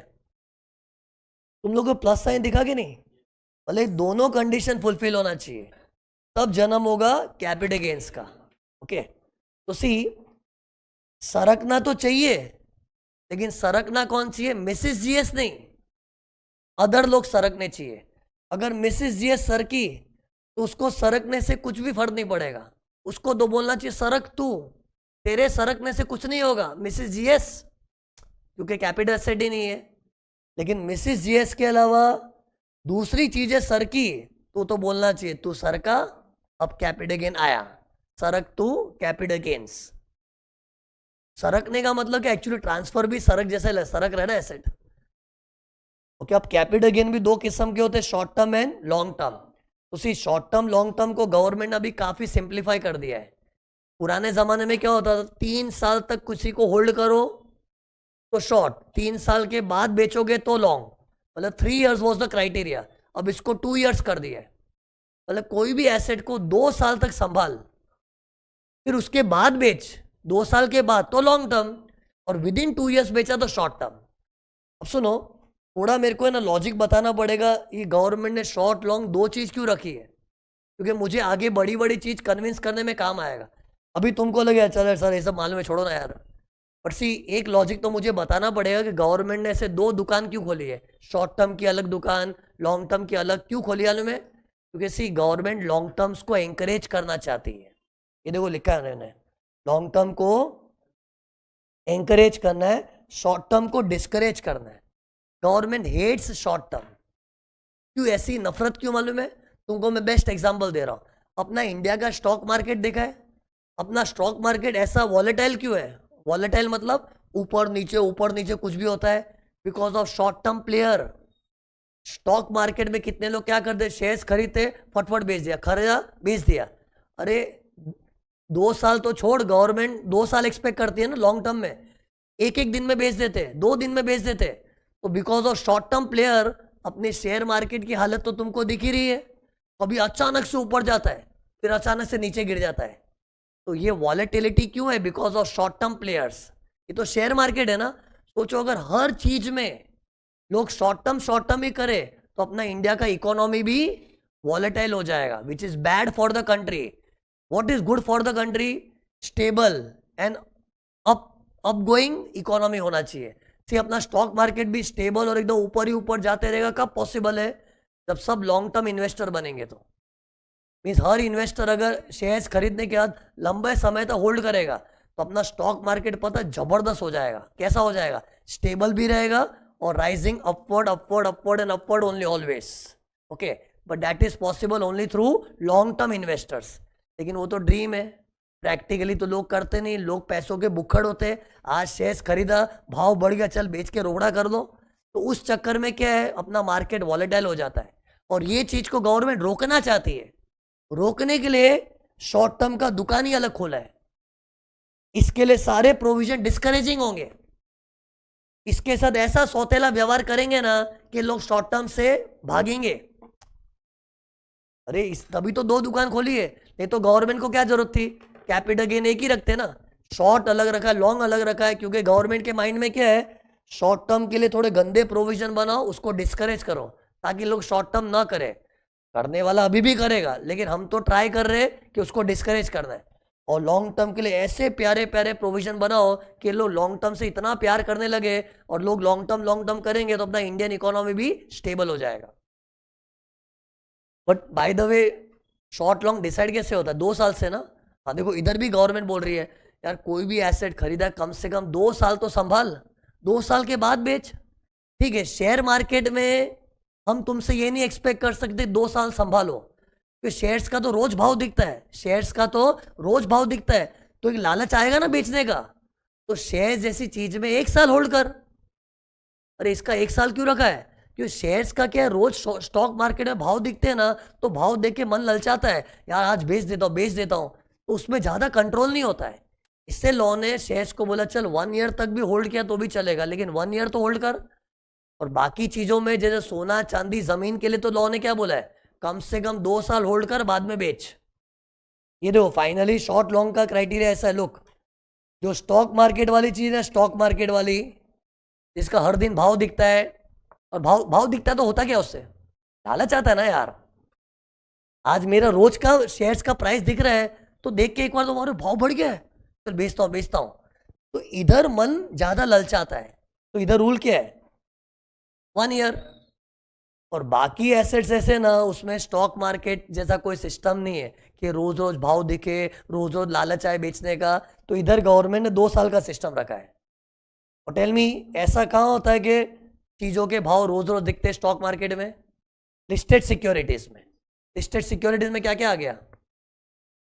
Speaker 1: तुम लोग को प्लस साइन दिखा कि नहीं? मतलब दोनों कंडीशन फुलफिल होना चाहिए, तब जन्म होगा कैपिटल गेन्स का। ओके, तो सी सरकना तो चाहिए, लेकिन सरकना कौन चाहिए, मिसिस जीएस नहीं, अदर लोग सरकने चाहिए। अगर मिसिस जीएस सरकी तो उसको सरकने से कुछ भी फर्क नहीं पड़ेगा, उसको तो बोलना चाहिए सरक तू, तेरे सरकने से कुछ नहीं होगा मिसिस जीएस, क्योंकि कैपिटल एसेट ही नहीं है। लेकिन मिसिस जीएस के अलावा दूसरी चीजें सरकी तो बोलना चाहिए तू सरका, अब कैपिटल गेन आया, सरक तू कैपिटल गेन्स। सरकने का मतलब कि एक्चुअली ट्रांसफर भी सरक जैसे सरक रहा है ना एसेट। ओके, अब कैपिटल गेन भी दो किस्म के होते हैं, short term and long term. उसी शॉर्ट टर्म लॉन्ग टर्म को गवर्नमेंट ने अभी काफी सिंप्लीफाई कर दिया है। पुराने जमाने में क्या होता था, 3 साल तक किसी को होल्ड करो तो शॉर्ट, 3 साल के बाद बेचोगे तो लॉन्ग, मतलब 3 years वॉज द क्राइटेरिया। अब इसको 2 years कर दिया है, मतलब कोई भी एसेट को 2 साल तक संभाल, फिर उसके बाद बेच, 2 साल के बाद तो लॉन्ग टर्म, और विद इन 2 years बेचा तो शॉर्ट टर्म। अब सुनो, थोड़ा मेरे को है ना लॉजिक बताना पड़ेगा, ये गवर्नमेंट ने शॉर्ट लॉन्ग दो चीज क्यों रखी है, क्योंकि मुझे आगे बड़ी बड़ी चीज कन्विंस करने में काम आएगा। अभी तुमको लगे चल सर ये सब मालूम है, छोड़ो ना यार, पर सी एक लॉजिक तो मुझे बताना पड़ेगा कि गवर्नमेंट ने ऐसे 2 दुकान क्यों खोली है, शॉर्ट टर्म की अलग दुकान, लॉन्ग टर्म की अलग क्यों खोली है में, क्योंकि सी गवर्नमेंट लॉन्ग टर्म्स को एंकरेज करना चाहती है, ये देखो लिखा है उन्होंने, लॉन्ग टर्म को एंकरेज करना है, शॉर्ट टर्म को डिस्करेज करना है। Government hates short term. क्यों ऐसी नफरत क्यों मालूम है तुमको? मैं बेस्ट एग्जांपल दे रहा हूं। अपना इंडिया का स्टॉक मार्केट देखा है? अपना स्टॉक मार्केट ऐसा वॉलेटाइल क्यों है? वॉलेटाइल मतलब ऊपर नीचे कुछ भी होता है, because of short term player. Stock market में कितने लोग क्या करते, शेयर्स खरीदते, फटफट बेच दिया, खरीदा बेच दिया। अरे 2 साल तो छोड़, गवर्नमेंट 2 साल एक्सपेक्ट करती है ना लॉन्ग टर्म में, एक एक दिन में बेच देते, 2 दिन में बेच देते। तो because of short term player अपने शेयर मार्केट की हालत तो तुमको दिख ही रही है, कभी अचानक से ऊपर जाता है, फिर अचानक से नीचे गिर जाता है। तो ये वॉलेटिलिटी क्यों है? Because of short term players. ये तो शेयर मार्केट है ना। सोचो अगर हर चीज में लोग शॉर्ट टर्म ही करे तो अपना इंडिया का इकोनॉमी भी वॉलेटाइल हो जाएगा, which is bad for the country. What is good for the country? Stable and up going economy होना चाहिए। सी अपना स्टॉक मार्केट भी स्टेबल और एकदम ऊपर ही ऊपर जाते रहेगा। कब पॉसिबल है? जब सब लॉन्ग टर्म इन्वेस्टर बनेंगे। तो मीन्स हर इन्वेस्टर अगर शेयर्स खरीदने के बाद लंबे समय तक होल्ड करेगा तो अपना स्टॉक मार्केट पता जबरदस्त हो जाएगा। कैसा हो जाएगा? स्टेबल भी रहेगा और rising upward and upward only always. Okay, but that is possible only through long term investors. लेकिन वो तो ड्रीम है, प्रैक्टिकली तो लोग करते नहीं। लोग पैसों के बुक्खड़ होते, आज शेयर्स खरीदा, भाव बढ़ गया, चल बेच के रोकड़ा कर दो। तो उस चक्कर में क्या है, अपना मार्केट वॉलेटाइल हो जाता है। और ये चीज को गवर्नमेंट रोकना चाहती है। रोकने के लिए शॉर्ट टर्म का दुकान ही अलग खोला है। इसके लिए सारे प्रोविजन डिस्करेजिंग होंगे। इसके साथ ऐसा सौतेला व्यवहार करेंगे ना कि लोग शॉर्ट टर्म से भागेंगे। अरे तभी तो 2 दुकान खोली है, नहीं तो गवर्नमेंट को क्या जरूरत थी? कैपिटल गेन एक ही रखते ना, शॉर्ट अलग रखा है, लॉन्ग अलग रखा है। क्योंकि गवर्नमेंट के माइंड में क्या है, शॉर्ट टर्म के लिए थोड़े गंदे प्रोविजन बनाओ, उसको डिस्करेज करो ताकि लोग शॉर्ट टर्म ना करे। करने वाला अभी भी करेगा, लेकिन हम तो ट्राई कर रहे हैं कि उसको डिस्करेज करना है। और लॉन्ग टर्म के लिए ऐसे प्यारे प्यारे प्रोविजन बनाओ कि लोग लॉन्ग टर्म से इतना प्यार करने लगे, और लोग लॉन्ग टर्म करेंगे तो अपना इंडियन इकोनॉमी भी स्टेबल हो जाएगा। But by the way short long decide कैसे होता है? 2 साल से ना। हाँ देखो, इधर भी गवर्नमेंट बोल रही है यार कोई भी एसेट खरीदा कम से कम 2 साल तो संभाल, 2 साल के बाद बेच। ठीक है, शेयर मार्केट में हम तुमसे ये नहीं एक्सपेक्ट कर सकते 2 साल संभालो, क्योंकि शेयर्स का तो रोज भाव दिखता है, शेयर्स का तो रोज भाव दिखता है। तो एक लालच आएगा ना बेचने का, तो शेयर जैसी चीज में 1 साल होल्ड कर। अरे इसका 1 साल क्यों रखा है? क्योंकि शेयर्स का क्या है, रोज स्टॉक मार्केट में भाव दिखते हैं ना, तो भाव देख के मन ललचाता है, यार आज बेच देता हूं। तो उसमें ज्यादा कंट्रोल नहीं होता है। इससे लॉ ने शेयर्स को बोला चल 1 ईयर तक भी होल्ड किया तो भी चलेगा, लेकिन 1 ईयर तो होल्ड कर। और बाकी चीजों में जैसे सोना चांदी जमीन के लिए तो लॉ ने क्या बोला है, कम से कम 2 साल होल्ड कर, बाद में बेच। ये देखो फाइनली शॉर्ट लॉन्ग का क्राइटेरिया ऐसा है। लुक, जो स्टॉक मार्केट वाली चीज है, स्टॉक मार्केट वाली जिसका हर दिन भाव दिखता है, और भाव दिखता है तो होता क्या उससे? लालच आता है ना यार। आज मेरा रोज का शेयर्स का प्राइस दिख रहा है तो देख के एक बार तो हमारे भाव बढ़ गया है, चल बेचता हूं। तो इधर मन ज्यादा ललचाता है। तो इधर रूल क्या है? 1 ईयर। और बाकी एसेट्स ऐसे ना, उसमें स्टॉक मार्केट जैसा कोई सिस्टम नहीं है कि रोज रोज भाव दिखे, रोज रोज लालच आए बेचने का। तो इधर गवर्नमेंट ने 2 साल का सिस्टम रखा है। और टेल मी, ऐसा कहाँ होता है कि चीजों के भाव रोज रोज दिखते हैं स्टॉक मार्केट में? लिस्टेड सिक्योरिटीज में। लिस्टेड सिक्योरिटीज में क्या क्या आ गया?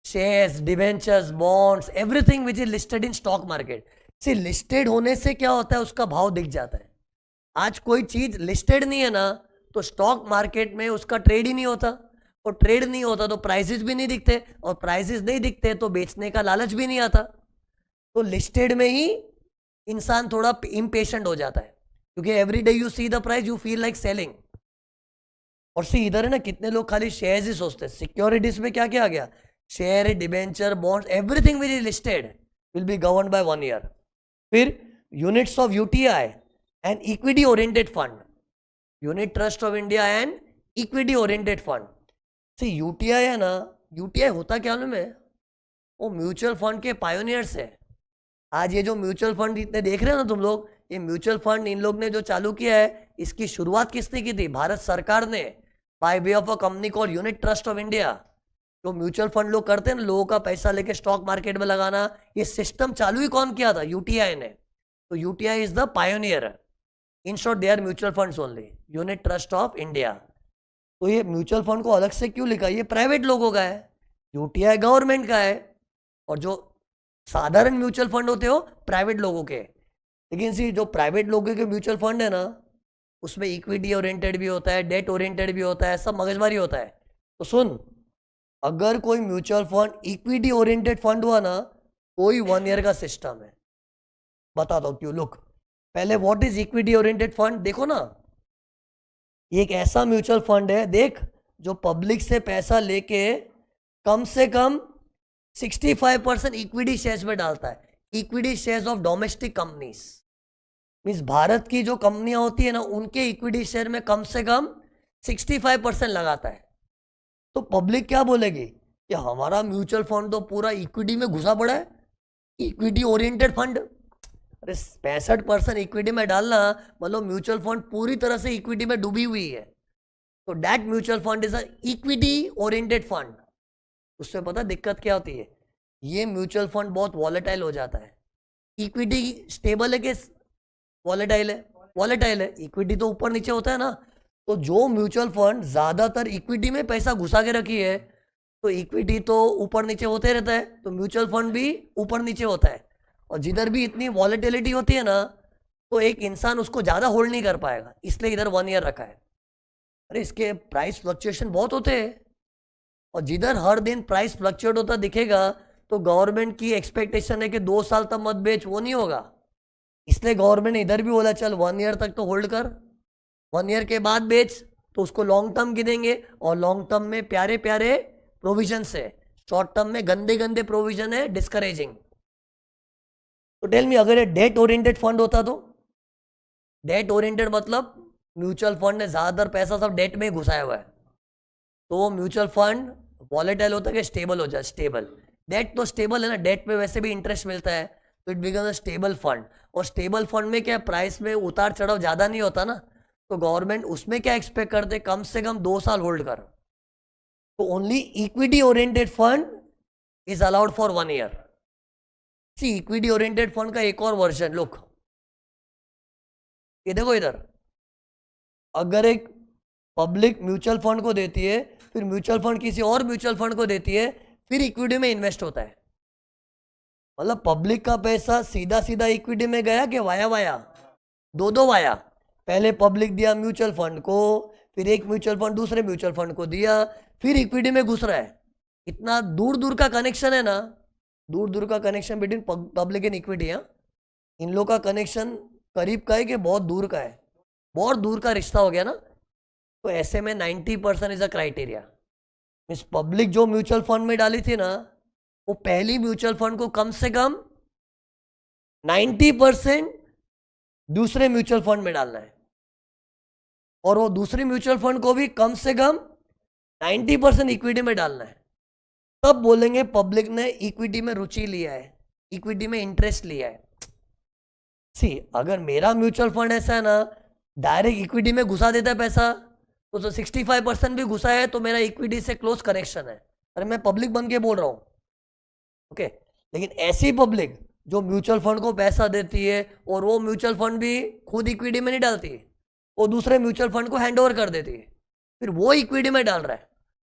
Speaker 1: Shares, debentures, bonds, everything which is listed in stock market. See listed होने से क्या होता है, उसका भाव दिख जाता है। आज कोई चीज लिस्टेड नहीं है ना, तो स्टॉक मार्केट में उसका ट्रेड ही नहीं होता, और ट्रेड नहीं होता तो प्राइसेस भी नहीं दिखते, और प्राइसेस नहीं दिखते तो बेचने का लालच भी नहीं आता। तो लिस्टेड में ही इंसान थोड़ा इम्पेशेंट हो जाता है, क्योंकि every day you see the price, you feel like selling. और सी इधर है ना, कितने लोग खाली शेयर्स ही सोचते हैं। सिक्योरिटीज में क्या क्या आ गया? Share, debenture, bonds, everything which is listed will be governed by 1 year. फिर units of UTI and equity oriented fund, unit trust of India and equity oriented fund. See UTI है ना, यूटीआई होता क्या में, वो म्यूचुअल फंड के पायोनियर्स है। आज ये जो म्यूचुअल फंड इतने देख रहे हो ना तुम लोग, ये म्यूचुअल फंड इन लोग ने जो चालू किया है, इसकी शुरुआत किसने की थी? भारत सरकार ने। By way of a company called unit trust of India. जो म्यूचुअल फंड लोग करते हैं ना, लोगों का पैसा लेके स्टॉक मार्केट में लगाना, ये सिस्टम चालू ही कौन किया था? यूटीआई ने। तो UTI is the pioneer. In short they are mutual funds only, unit trust of India. तो ये म्यूचुअल फंड को अलग से क्यों लिखा? ये प्राइवेट लोगों का है, यूटीआई गवर्नमेंट का है। और जो साधारण म्यूचुअल फंड होते हो प्राइवेट लोगों के। लेकिन सी जो प्राइवेट लोगों के म्यूचुअल फंड है ना, उसमें इक्विटी ओरिएंटेड भी होता है, डेट ओरिएंटेड भी होता है, सब मगजमारी होता है। तो सुन, अगर कोई mutual fund equity oriented fund हुआ ना, कोई 1 ईयर का सिस्टम है। बताता हूं क्यों। लुक, पहले what is equity oriented fund देखो ना। ये एक ऐसा म्यूचुअल फंड है, देख, जो पब्लिक से पैसा लेके कम से कम 65% इक्विटी शेयर्स में डालता है। Equity shares of domestic companies, means Bharat की जो कंपनियां होती है ना, उनके इक्विटी शेयर में कम से कम 65% लगाता है। तो पब्लिक क्या बोलेगी कि हमारा म्यूचुअल फंड तो पूरा इक्विटी में घुसा पड़ा है, इक्विटी ओरिएंटेड फंड। अरे 65% इक्विटी में डालना मतलब म्यूचुअल फंड पूरी तरह से इक्विटी में डूबी हुई है। तो that mutual fund is a equity oriented fund. उससे पता दिक्कत क्या होती है? ये म्यूचुअल फंड बहुत वॉलेटाइल हो जाता है। इक्विटी स्टेबल है कि वॉलेटाइल है? वॉलेटाइल है। इक्विटी तो ऊपर नीचे होता है ना। तो जो म्यूचुअल फंड ज्यादातर इक्विटी में पैसा घुसा के रखी है, तो इक्विटी तो ऊपर नीचे होते रहता है, तो म्यूचुअल फंड भी ऊपर नीचे होता है। और जिधर भी इतनी वॉलेटिलिटी होती है ना, तो एक इंसान उसको ज्यादा होल्ड नहीं कर पाएगा, इसलिए इधर 1 ईयर रखा है। अरे इसके प्राइस फ्लक्चुएशन बहुत होते हैं, और जिधर हर दिन प्राइस फ्लक्चुएट होता दिखेगा, तो गवर्नमेंट की एक्सपेक्टेशन है कि 2 साल तक मत बेच, वो नहीं होगा। इसलिए गवर्नमेंट ने इधर भी बोला चल 1 ईयर तक तो होल्ड कर, 1 ईयर के बाद बेच, तो उसको लॉन्ग टर्म गिनेंगे। और लॉन्ग टर्म में प्यारे प्यारे प्रोविजन है, शॉर्ट टर्म में गंदे गंदे प्रोविजन है, डिस्करेजिंग। तो टेल मी, अगर ये डेट ओरिएंटेड फंड होता तो? डेट ओरिएंटेड मतलब म्यूचुअल फंड ने ज्यादातर पैसा सब डेट में ही घुसाया हुआ है, तो म्यूचुअल फंड वॉलेटाइल होता है कि स्टेबल हो जाए? स्टेबल। डेट तो स्टेबल है ना, डेट पे वैसे भी इंटरेस्ट मिलता है, तो it becomes a stable fund. और स्टेबल फंड में क्या, प्राइस में उतार चढ़ाव ज्यादा नहीं होता ना, तो गवर्नमेंट उसमें क्या एक्सपेक्ट करते, कम से कम 2 साल होल्ड कर। तो only equity oriented fund is allowed for 1 year. See equity oriented fund का एक और वर्जन, लुक ये देखो इधर। अगर एक पब्लिक म्यूचुअल फंड को देती है, फिर म्यूचुअल फंड किसी और म्यूचुअल फंड को देती है, फिर इक्विटी में इन्वेस्ट होता है। मतलब पब्लिक का पैसा सीधा सीधा इक्विटी में गया कि वाया वाया? दो वाया। पहले पब्लिक दिया म्यूचुअल फंड को, फिर एक म्यूचुअल फंड दूसरे म्यूचुअल फंड को दिया, फिर इक्विटी में घुस रहा है। इतना दूर दूर का कनेक्शन है ना, दूर दूर का connection between public and equity है। इन लोग का कनेक्शन करीब का है कि बहुत दूर का है? बहुत दूर का रिश्ता हो गया ना। तो ऐसे में 90% is a criteria. Means public जो म्यूचुअल फंड में डाली थी ना, वो पहली म्यूचुअल फंड को कम से कम 90% दूसरे म्यूचुअल फंड में डालना है, और वो दूसरी म्यूचुअल फंड को भी कम से कम 90% इक्विटी में डालना है। तब बोलेंगे पब्लिक ने इक्विटी में रुचि लिया है, इक्विटी में इंटरेस्ट लिया है। सी अगर मेरा म्यूचुअल फंड ऐसा है ना, डायरेक्ट इक्विटी में घुसा देता है पैसा, तो 65% भी घुसा है, तो मेरा इक्विटी से क्लोज कनेक्शन है। अरे मैं पब्लिक बन के बोल रहा हूं, ओके। लेकिन ऐसी पब्लिक जो म्यूचुअल फंड को पैसा देती है, और वो म्यूचुअल फंड भी खुद इक्विटी में नहीं डालती, वो दूसरे म्यूचुअल फंड को हैंड ओवर कर देती है, फिर वो इक्विटी में डाल रहा है।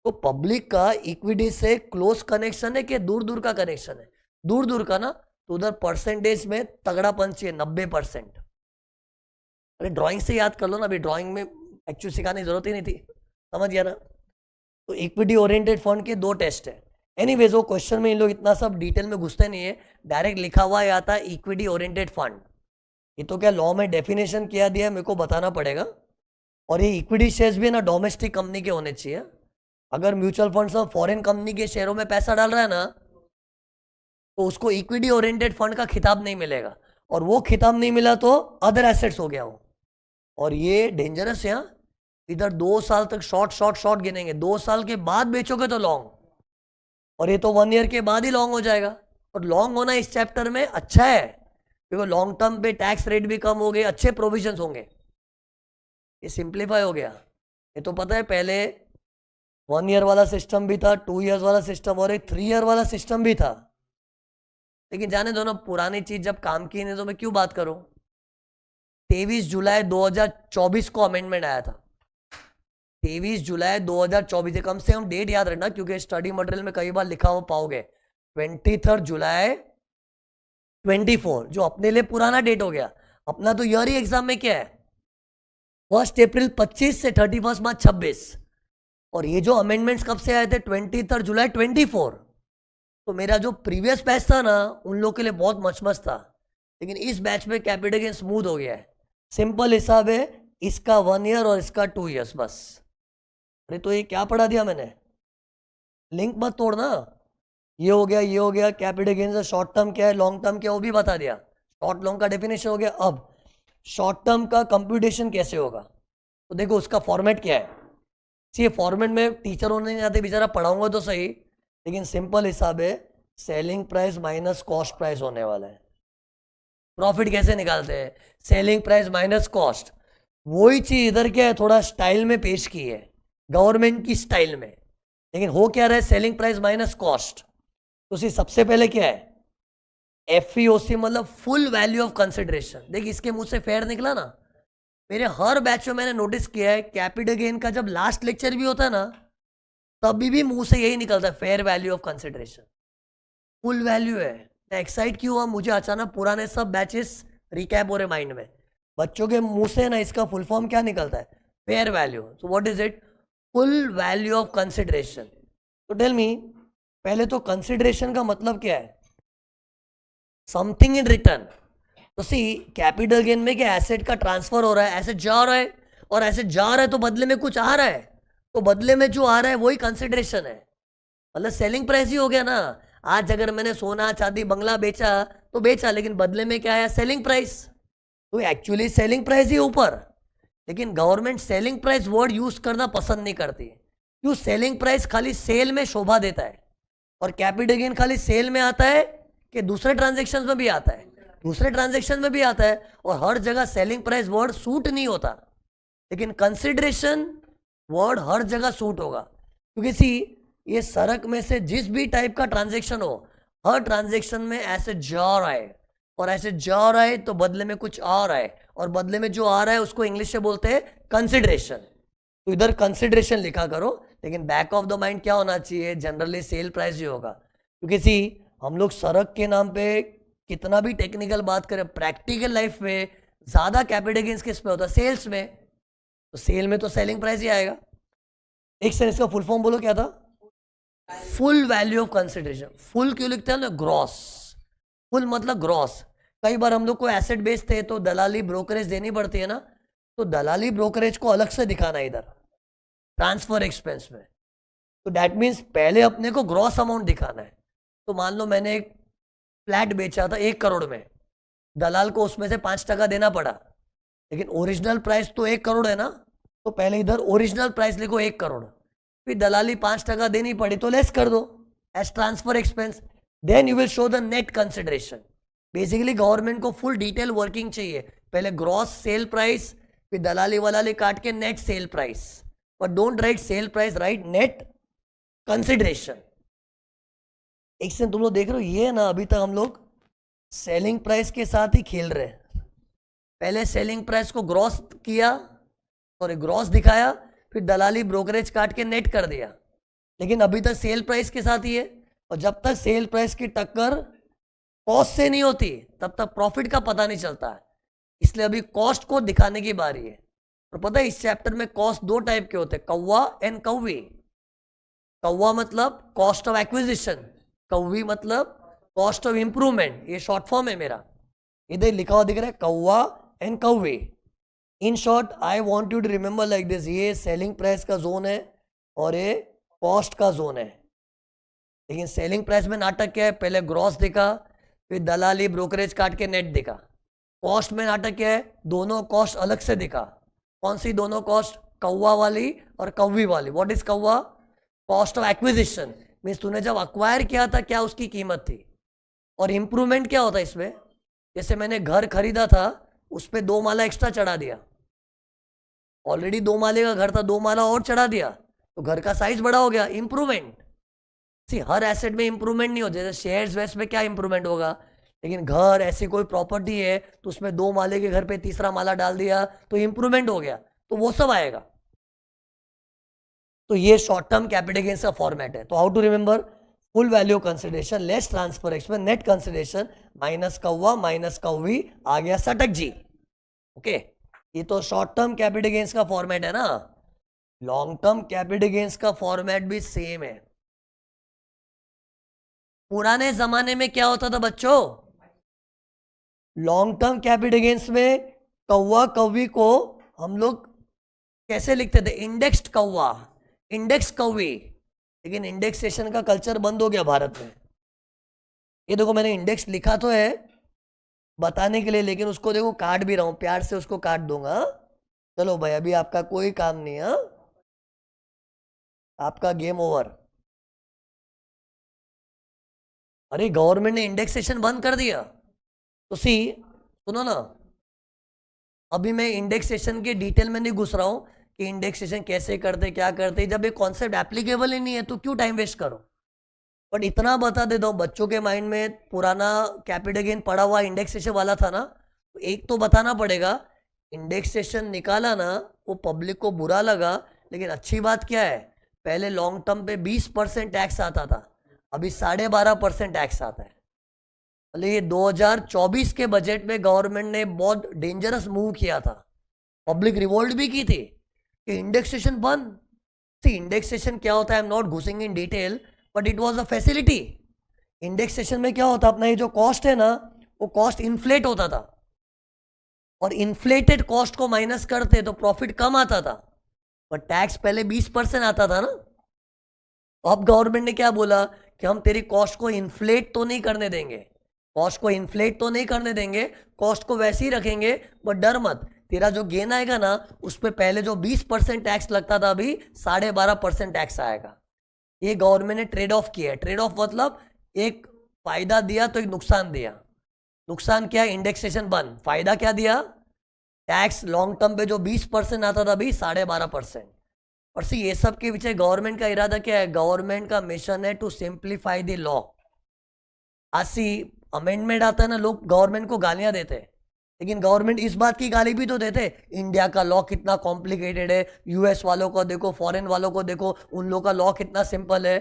Speaker 1: तो पब्लिक का इक्विटी से क्लोज कनेक्शन है कि दूर दूर का कनेक्शन है? दूर दूर का ना, तो उधर परसेंटेज में तगड़ापन चाहिए, 90%। अरे ड्राइंग से याद कर लो ना, अभी ड्राइंग में एक्चुअली सिखाने की जरूरत ही नहीं थी, समझ गया ना। तो इक्विटी ओरिएंटेड फंड के 2 टेस्ट है। एनीवेज वो क्वेश्चन में इन लोग इतना सब डिटेल में घुसते नहीं है, डायरेक्ट लिखा हुआ आता है इक्विटी ओरिएंटेड फंड। ये तो क्या लॉ में डेफिनेशन किया दिया है, मेरे को बताना पड़ेगा। और ये इक्विटी शेयर्स भी ना डोमेस्टिक कंपनी के होने चाहिए। अगर म्यूचुअल फंड सब फॉरेन कंपनी के शेयरों में पैसा डाल रहा है ना, तो उसको इक्विटी ओरिएंटेड फंड का खिताब नहीं मिलेगा, और वो खिताब नहीं मिला तो अदर एसेट्स हो गया वो। और ये डेंजरस है। इधर 2 साल तक शॉर्ट शॉर्ट शॉर्ट गिनेंगे, 2 साल के बाद बेचोगे तो लॉन्ग, और ये तो 1 ईयर के बाद ही लॉन्ग हो जाएगा। और लॉन्ग होना इस चैप्टर में अच्छा है, क्योंकि लॉन्ग टर्म पे टैक्स रेट भी कम हो गए, अच्छे प्रोविजंस होंगे। ये सिंप्लीफाई हो गया। ये तो पता है, पहले 1 ईयर वाला सिस्टम भी था, 2 ईयर्स वाला सिस्टम और एक 3 ईयर वाला सिस्टम भी था। लेकिन जाने दो ना, पुरानी चीज जब काम की नहीं तो मैं क्यों बात करूं। 23 जुलाई 2024 को अमेंडमेंट आया था। 23 जुलाई 2024, कम से कम डेट याद रखना क्योंकि स्टडी मटेरियल में कई बार लिखा हो पाओगे। 23 जुलाई 24 जो अपने लिए पुराना डेट हो गया। अपना तो ईयर ही एग्जाम में क्या है, 1 अप्रैल 25 से 31 मार्च 26। और ये जो अमेंडमेंट्स कब से आए थे, 23 जुलाई 24। तो मेरा जो प्रीवियस बैच था ना, उन लोग के लिए बहुत मचमच था। लेकिन इस बैच में कैपिटल गेन स्मूथ हो गया है। सिंपल हिसाब है, इसका 1 ईयर और इसका 2 ईयर्स बस। अरे तो ये क्या पढ़ा दिया मैंने, लिंक मत तोड़ना। ये हो गया, ये हो गया, कैपिटल गेन से शॉर्ट टर्म क्या है, लॉन्ग टर्म क्या है वो भी बता दिया। शॉर्ट लॉन्ग का डेफिनेशन हो गया। अब शॉर्ट टर्म का कंप्यूटेशन कैसे होगा, तो देखो उसका फॉर्मेट क्या है। ये फॉर्मेट में टीचर होने नहीं आते, बेचारा पढ़ाऊंगा तो सही, लेकिन सिंपल हिसाब है, selling price minus cost price होने वाला है। प्रॉफिट कैसे निकालते हैं, सेलिंग प्राइस माइनस कॉस्ट। वही चीज इधर क्या है, थोड़ा स्टाइल में पेश की है, गवर्नमेंट की स्टाइल में। लेकिन हो क्या रहा है, सेलिंग प्राइस माइनस कॉस्ट। तो सबसे पहले क्या है, FVOC मतलब फुल वैल्यू ऑफ कंसिडरेशन। देख इसके मुंह से फेयर निकला ना। मेरे हर बैच में मैंने नोटिस किया है, कैपिटल गेन का जब लास्ट लेक्चर भी होता है ना, तभी भी मुंह से यही निकलता है, fair value of consideration, full value है। मैं एक्साइट क्यों हुआ, मुझे अचानक पुराने सब बैचेस रिकैप हो रहे माइंड में। बच्चों के मुंह से ना इसका फुल फॉर्म क्या निकलता है, फेयर वैल्यू। तो what is it, full value of consideration. तो टेल मी, पहले तो कंसिडरेशन का मतलब क्या है, समथिंग इन रिटर्न। तो कैपिटल गेन में क्या, एसेट का ट्रांसफर हो रहा है, एसेट जा रहा है, और एसेट जा रहा है तो बदले में कुछ आ रहा है। तो बदले में जो आ रहा है वही कंसिडरेशन है, मतलब सेलिंग प्राइस ही हो गया ना। आज अगर मैंने सोना चांदी बंगला बेचा तो बेचा, लेकिन बदले में क्या आया, सेलिंग प्राइस। तो एक्चुअली सेलिंग प्राइस ही ऊपर, लेकिन government selling price word use करना पसंद नहीं करती। क्यों, सेलिंग प्राइस खाली सेल में शोभा देता है, और कैपिटल गेन खाली सेल में आता है कि दूसरे ट्रांजेक्शन में भी आता है, दूसरे ट्रांजेक्शन में भी आता है, और हर जगह सेलिंग प्राइस वर्ड सूट नहीं होता। लेकिन कंसिडरेशन वर्ड हर जगह सूट होगा, क्योंकि ये सड़क में से जिस भी टाइप का ट्रांजेक्शन हो, हर ट्रांजेक्शन में ऐसे जा रहा है, और ऐसे जा रहा है तो बदले में कुछ आ रहा है, और बदले में जो आ रहा है उसको इंग्लिश से बोलते हैं कंसिडरेशन। तो इधर कंसिडरेशन लिखा करो, लेकिन बैक ऑफ द माइंड क्या होना चाहिए, जनरली सेल प्राइस ही होगा। क्योंकि हम लोग सड़क के नाम पे कितना भी टेक्निकल बात करें, प्रैक्टिकल लाइफ में ज्यादा कैपिटल गेन्स किस पे होता है, सेल्स में। तो सेल में तो सेलिंग प्राइस ही आएगा। एक सेकंड, इसका फुल फॉर्म बोलो क्या था, full value of consideration. Full क्यों लिखते हैं ना, ग्रॉस। फुल मतलब ग्रॉस। कई बार हम लोग को एसेट बेचते हैं तो दलाली ब्रोकरेज देनी पड़ती है ना, तो दलाली ब्रोकरेज को अलग से दिखाना इधर ट्रांसफर एक्सपेंस में। तो दैट मीन्स पहले अपने को ग्रॉस अमाउंट दिखाना है। तो मान लो मैंने एक फ्लैट बेचा था 1 करोड़ में, दलाल को उसमें से 5% देना पड़ा, लेकिन ओरिजिनल प्राइस तो 1 करोड़ है ना। तो पहले इधर ओरिजिनल प्राइस लिखो 1 करोड़, फिर दलाली 5% देनी पड़ी तो लेस कर दो as transfer expense, then you will show the net consideration. Basically government को फुल डिटेल वर्किंग चाहिए, पहले ग्रॉस सेल प्राइस, फिर दलाली वलाली काट के net sale price. But don't write sale price, right net consideration. एक से तुम लोग देख रहे हो, ये ना अभी तक हम लोग सेलिंग प्राइस के साथ ही खेल रहे हैं। पहले सेलिंग प्राइस को ग्रॉस किया, और ग्रॉस दिखाया, फिर दलाली ब्रोकरेज काट के नेट कर दिया, लेकिन अभी तक सेल प्राइस के साथ ही है। और जब तक सेल प्राइस की टक्कर कॉस्ट से नहीं होती तब तक प्रॉफिट का पता नहीं चलता है। इसलिए अभी कॉस्ट को दिखाने की बारी है। और पता है इस चैप्टर में कॉस्ट 2 टाइप के होते हैं, कौवा एंड कौवी। कौवा मतलब कॉस्ट ऑफ एक्विजिशन, कौवी मतलब कॉस्ट ऑफ इंप्रूवमेंट। ये शॉर्ट फॉर्म है मेरा, इधर लिखा हुआ दिख रहा है, कौवा एंड कौवे। In short I want you to remember like this, ये सेलिंग प्राइस का जोन है और ये कॉस्ट का जोन है। लेकिन सेलिंग प्राइस में नाटक क्या है, पहले ग्रॉस दिखा, फिर दलाली ब्रोकरेज काट के नेट दिखा। कॉस्ट में नाटक क्या है, दोनों कॉस्ट अलग से दिखा। कौन सी दोनों कॉस्ट, कौवा वाली और कौवी वाली। व्हाट इज कौवा, कॉस्ट ऑफ एक्विजिशन, मीन्स तूने जब अक्वायर किया था क्या उसकी कीमत थी। और इंप्रूवमेंट क्या होता है इसमें, जैसे मैंने घर खरीदा था उस पर 2 माला एक्स्ट्रा चढ़ा दिया, ऑलरेडी 2 माले का घर था, 2 माला और चढ़ा दिया तो घर का साइज बड़ा हो गया, इंप्रूवमेंट। सी हर एसेट में इंप्रूवमेंट नहीं हो, जैसे शेयर्स वेस्ट में क्या इंप्रूवमेंट होगा, लेकिन घर ऐसी कोई प्रॉपर्टी है तो उसमें 2 माले के घर पे तीसरा माला डाल दिया तो इंप्रूवमेंट हो गया, तो वो सब आएगा। तो ये शॉर्ट टर्म कैपिटल गेन्स का फॉर्मेट है। तो how to remember, full value consideration less transfer expense net consideration minus कौवा माइनस कौवी आ गया सटक जी। ओके, ये तो शॉर्ट टर्म कैपिटल गेन्स का फॉर्मेट है ना। लॉन्ग टर्म कैपिटल गेन्स का फॉर्मेट भी सेम है। पुराने जमाने में क्या होता था बच्चों, लॉन्ग टर्म कैपिटल गेन्स में कौवा कौवी को हम लोग कैसे लिखते थे, इंडेक्स्ड कौवा इंडेक्स कौवी। लेकिन इंडेक्सेशन का कल्चर बंद हो गया भारत में। ये देखो मैंने इंडेक्स लिखा तो है बताने के लिए, लेकिन उसको देखो काट भी रहा हूं, प्यार से उसको काट दूंगा। चलो भाई अभी आपका कोई काम नहीं है, आपका गेम ओवर। अरे गवर्नमेंट ने इंडेक्सेशन बंद कर दिया तो सी सुनो ना, अभी मैं इंडेक्सेशन के डिटेल में नहीं घुस रहा हूं कि इंडेक्सेशन कैसे करते क्या करते। जब ये कॉन्सेप्ट एप्लीकेबल ही नहीं है तो क्यों टाइम वेस्ट करो। बट इतना बता देता हूँ, बच्चों के माइंड में पुराना कैपिटल गेन पड़ा हुआ इंडेक्सेशन वाला था ना, तो एक तो बताना पड़ेगा, इंडेक्सेशन निकाला ना वो पब्लिक को बुरा लगा, लेकिन अच्छी बात क्या है, पहले लॉन्ग टर्म पे 20% टैक्स आता था, अभी 12.5% टैक्स आता है। मतलब ये 2024 के बजट में गवर्नमेंट ने बहुत डेंजरस मूव किया था, पब्लिक रिवोल्ट भी की थी कि इंडेक्सेशन बंद। इंडेक्सेशन क्या होता है, I am not going in detail, but it was a facility. Indexation में क्या होता, अपना ये जो कॉस्ट है ना वो कॉस्ट इन्फ्लेट होता था, और इन्फ्लेटेड कॉस्ट को माइनस करते तो प्रॉफिट कम आता था, पर टैक्स पहले 20% आता था ना। अब गवर्नमेंट ने क्या बोला कि हम तेरी कॉस्ट को इन्फ्लेट तो नहीं करने देंगे, कॉस्ट को इन्फ्लेट तो नहीं करने देंगे, कॉस्ट को वैसे ही रखेंगे, बट डर मत, तेरा जो गेन आएगा ना उस पर पहले जो 20% टैक्स लगता था अभी 12.5% टैक्स आएगा। ये गवर्नमेंट ने ट्रेड ऑफ किया है। ट्रेड ऑफ मतलब एक फायदा दिया तो एक नुकसान दिया। नुकसान क्या, इंडेक्सेशन बंद, फायदा क्या दिया, टैक्स लॉन्ग टर्म पे जो 20% आता था अभी 12.5%। और सी ये सब के पीछे गवर्नमेंट का इरादा क्या है, गवर्नमेंट का मिशन है टू सिंप्लीफाई द लॉ। आज सी अमेंडमेंट आता है ना, लोग गवर्नमेंट को गालियां देते हैं, लेकिन गवर्नमेंट इस बात की गाली भी तो देते, इंडिया का लॉ कितना कॉम्प्लिकेटेड है, यूएस वालों को देखो, फॉरेन वालों को देखो, उन लोगों का लॉ कितना सिंपल है।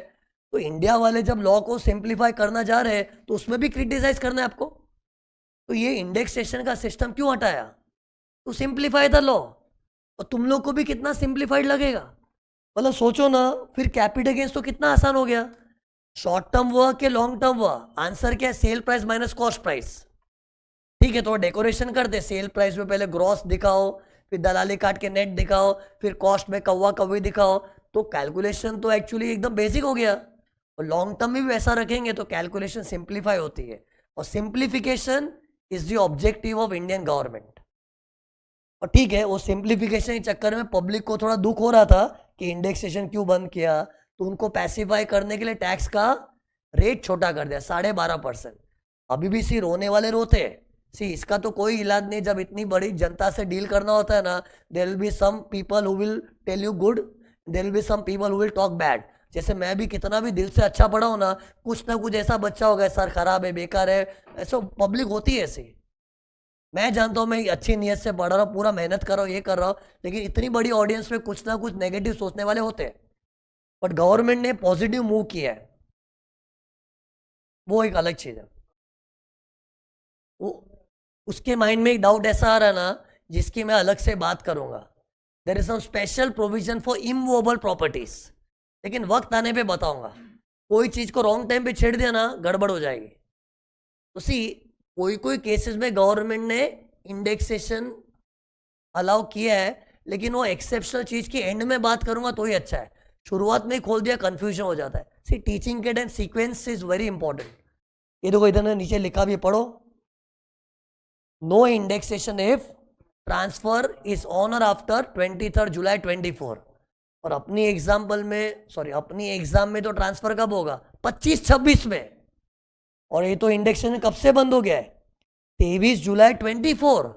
Speaker 1: तो इंडिया वाले जब लॉ को सिंप्लीफाई करना चाह रहे हैं तो उसमें भी क्रिटिसाइज करना है आपको। तो ये इंडेक्सेशन का सिस्टम क्यों हटाया, टू सिंप्लीफाई द लॉ। और तुम लोग को भी कितना सिंप्लीफाइड लगेगा, मतलब सोचो ना, फिर कैपिटल गेन्स तो कितना आसान हो गया। शॉर्ट टर्म हुआ कि लॉन्ग टर्म हुआ, आंसर क्या है, sale price minus cost price. ठीक है, तो डेकोरेशन कर दे, सेल प्राइस में पहले ग्रॉस दिखाओ, फिर दलाली काट के नेट दिखाओ, फिर कॉस्ट में कौवा कौवी दिखाओ, तो कैलकुलेशन तो एक्चुअली एकदम बेसिक हो गया। और लॉन्ग टर्म में भी वैसा रखेंगे तो कैलकुलेशन सिंप्लीफाई होती है, और simplification is the objective of Indian government. और ठीक है, वो सिंप्लीफिकेशन के चक्कर में पब्लिक को थोड़ा दुख हो रहा था कि इंडेक्सेशन क्यों बंद किया, तो उनको पैसिफाई करने के लिए टैक्स का रेट छोटा कर दिया 12.5%। अभी भी सी रोने वाले रोते हैं, सी इसका तो कोई इलाज नहीं। जब इतनी बड़ी जनता से डील करना होता है ना, there will be some people who will tell you good, there will be some people who will talk bad. जैसे मैं भी कितना भी दिल से अच्छा पढ़ा हूं ना कुछ ऐसा बच्चा होगा, सर खराब है, बेकार है, ऐसा पब्लिक होती है ऐसी। मैं जानता हूँ मैं अच्छी नीयत से पढ़ रहा हूँ, पूरा मेहनत कर रहा हूँ, ये कर रहा हूँ, लेकिन इतनी बड़ी ऑडियंस में कुछ ना कुछ नेगेटिव सोचने वाले होते हैं। बट गवर्नमेंट ने पॉजिटिव मूव किया है, वो एक अलग चीज है। वो उसके माइंड में एक डाउट ऐसा आ रहा है ना जिसकी मैं अलग से बात करूंगा। There is some special provision for immovable properties, लेकिन वक्त आने पे बताऊंगा। कोई चीज को रॉन्ग टाइम पे छेड़ दिया ना गड़बड़ हो जाएगी। तो सी कोई केसेस में गवर्नमेंट ने इंडेक्सेशन अलाउ किया है, लेकिन वो एक्सेप्शनल चीज की एंड में बात करूंगा तो ही अच्छा है, शुरुआत में ही खोल दिया कंफ्यूजन हो जाता है। सी टीचिंग के time sequence is very important. ये देखो इधर नीचे लिखा भी, पढ़ो, no indexation if transfer is on और आफ्टर 23 जुलाई 24। और अपनी एग्जाम्पल में अपनी एग्जाम में तो ट्रांसफर कब होगा, 25-26 में। और ये तो इंडेक्सेशन कब से बंद हो गया है, 23 जुलाई 24।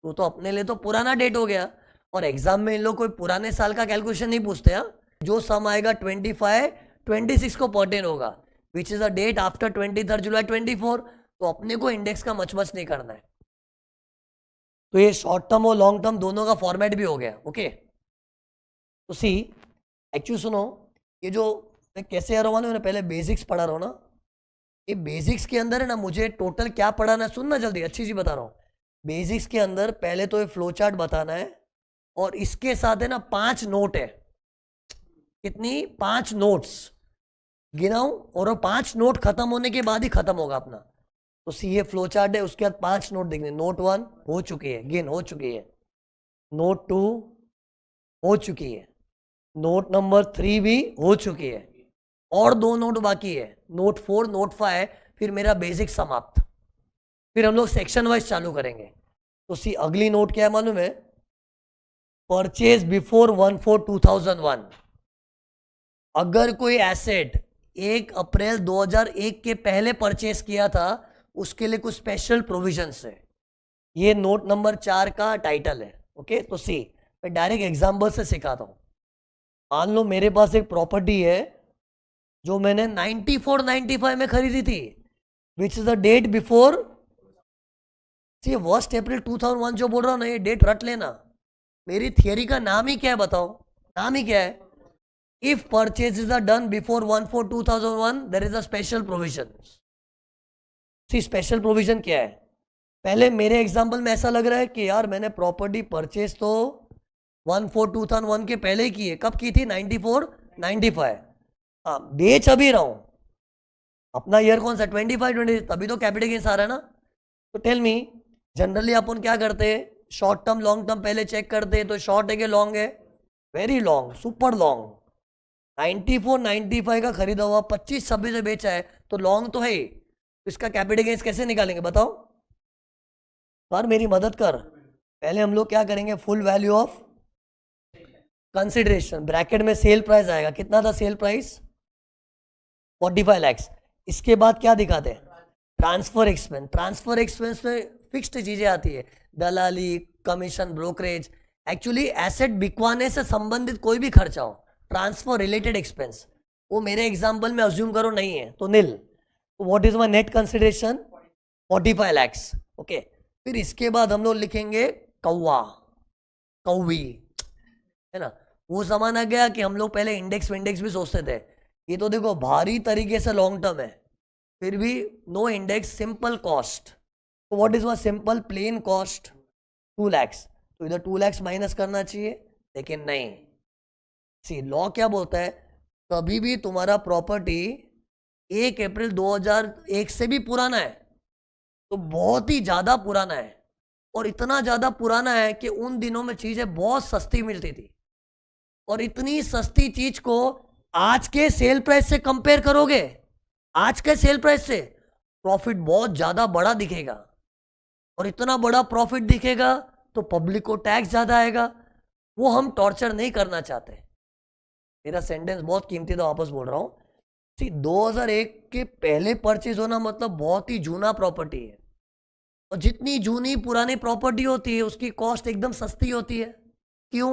Speaker 1: तो अपने लिए तो पुराना डेट हो गया। और एग्जाम में इन लोग कोई पुराने साल का कैलकुलेशन नहीं पूछते। हाँ, जो सम आएगा 25 26 को पर्टेन होगा, which is a date after 23 July 24। तो अपने को इंडेक्स का मच नहीं करना है। तो ये शॉर्ट टर्म और लॉन्ग टर्म दोनों का फॉर्मेट भी हो गया। ओके, तो सी एक्चुअली सुनो, ये जो मैं कैसे आ रहा हूँ मालूम है, मैंने पहले बेसिक्स पढ़ा रहा हूँ ना, ये बेसिक्स के अंदर है ना, मुझे टोटल क्या पढ़ाना है सुनना जल्दी, अच्छी चीज बता रहा हूँ। बेसिक्स के अंदर पहले तो ये फ्लो चार्ट बताना है, और इसके साथ है ना 5 नोट है। कितनी? 5 नोट्स गिनाऊं, और वो 5 नोट खत्म होने के बाद ही खत्म होगा अपना। तो सी ये फ्लो चार्ट है, उसके बाद 5 नोट देखने। नोट 1 हो चुकी है, गिन हो चुकी है। नोट 2 हो चुकी है। नोट नंबर 3 भी हो चुकी है, और 2 नोट बाकी है, नोट 4 नोट 5। फिर मेरा बेसिक समाप्त। फिर हम लोग सेक्शन वाइज चालू करेंगे। तो सी अगली नोट क्या है मालूम है? Purchase before 1/4/2001। अगर कोई एसेट 1 अप्रैल 2001 के पहले परचेज किया था, उसके लिए कुछ स्पेशल प्रोविजंस है। ये नोट नंबर 4 का टाइटल है। ओके, तो सी मैं डायरेक्ट एग्जाम्पल से सिखाता हूं। मान लो मेरे पास एक प्रॉपर्टी है जो मैंने 94-95 में खरीदी थी, which is the date before. See 1 April 2001 जो बोल रहा हूं ना, ये डेट रट लेना। मेरी थियरी का नाम ही क्या है बताओ? नाम ही क्या है? If purchases are done before 1/4/2001 there is a special provision. See special provision क्या है? पहले मेरे एग्जांपल में ऐसा लग रहा है कि यार मैंने प्रॉपर्टी परचेज तो 1/4/2001 के पहले ही की है। कब की थी? 94-95। हाँ, बेच अभी रहा हूं। अपना ईयर कौन सा? 25-26, तभी तो कैपिटल गेन्स आ रहा है ना। तो टेल मी, जनरली अपन क्या करते हैं? शॉर्ट टर्म लॉन्ग टर्म पहले चेक करते हैं। तो शॉर्ट है कि लॉन्ग है? Very long, super long. 94-95 का खरीदा हुआ 25-26 से बेचा है, तो लॉन्ग तो है ही। इसका कैपिटल गेन्स कैसे निकालेंगे बताओ? यार मेरी मदद कर। पहले हम लोग क्या करेंगे? Full value of consideration, bracket में सेल प्राइस आएगा। कितना था सेल प्राइस? 45 lakhs। इसके बाद क्या दिखाते हैं? Transfer expense. ट्रांसफर एक्सपेंस में फिक्स्ड चीजें आती है, दलाली, कमीशन, ब्रोकरेज। एक्चुअली एसेट बिकवाने से संबंधित कोई भी खर्चा हो, ट्रांसफर रिलेटेड एक्सपेंस, वो मेरे एग्जांपल में अज्यूम करो नहीं है तो नील। तो what is my net consideration? 45 lakhs। Okay, फिर इसके बाद हम लोग लिखेंगे कौवा, कौवी, है ना। वो जमाना गया कि हम लोग पहले इंडेक्स विंडेक्स भी सोचते थे। ये तो देखो भारी तरीके से लॉन्ग टर्म है, फिर भी नो इंडेक्स, सिंपल कॉस्ट। तो what is my simple plain cost? 2 lakhs। तो इधर 2 lakhs माइनस करना चाहिए, लेकिन नहीं। सी लॉ क्या बोलता है? कभी भी तुम्हारा प्रॉपर्टी 1 अप्रैल 2001 से भी पुराना है, तो बहुत ही ज्यादा पुराना है, और इतना ज्यादा पुराना है कि उन दिनों में चीजें बहुत सस्ती मिलती थी, और इतनी सस्ती चीज को आज के सेल प्राइस से कंपेयर करोगे, आज के सेल प्राइस से, प्रॉफिट बहुत ज्यादा बड़ा दिखेगा। और इतना बड़ा प्रॉफिट दिखेगा तो पब्लिक को टैक्स ज्यादा आएगा। वो हम टॉर्चर नहीं करना चाहते। मेरा सेंटेंस बहुत कीमती था, वापस बोल रहा हूं। सी 2001 के पहले परचेज होना मतलब बहुत ही जूना प्रॉपर्टी है, और जितनी जूनी पुरानी प्रॉपर्टी होती है उसकी कॉस्ट एकदम सस्ती होती है। क्यों?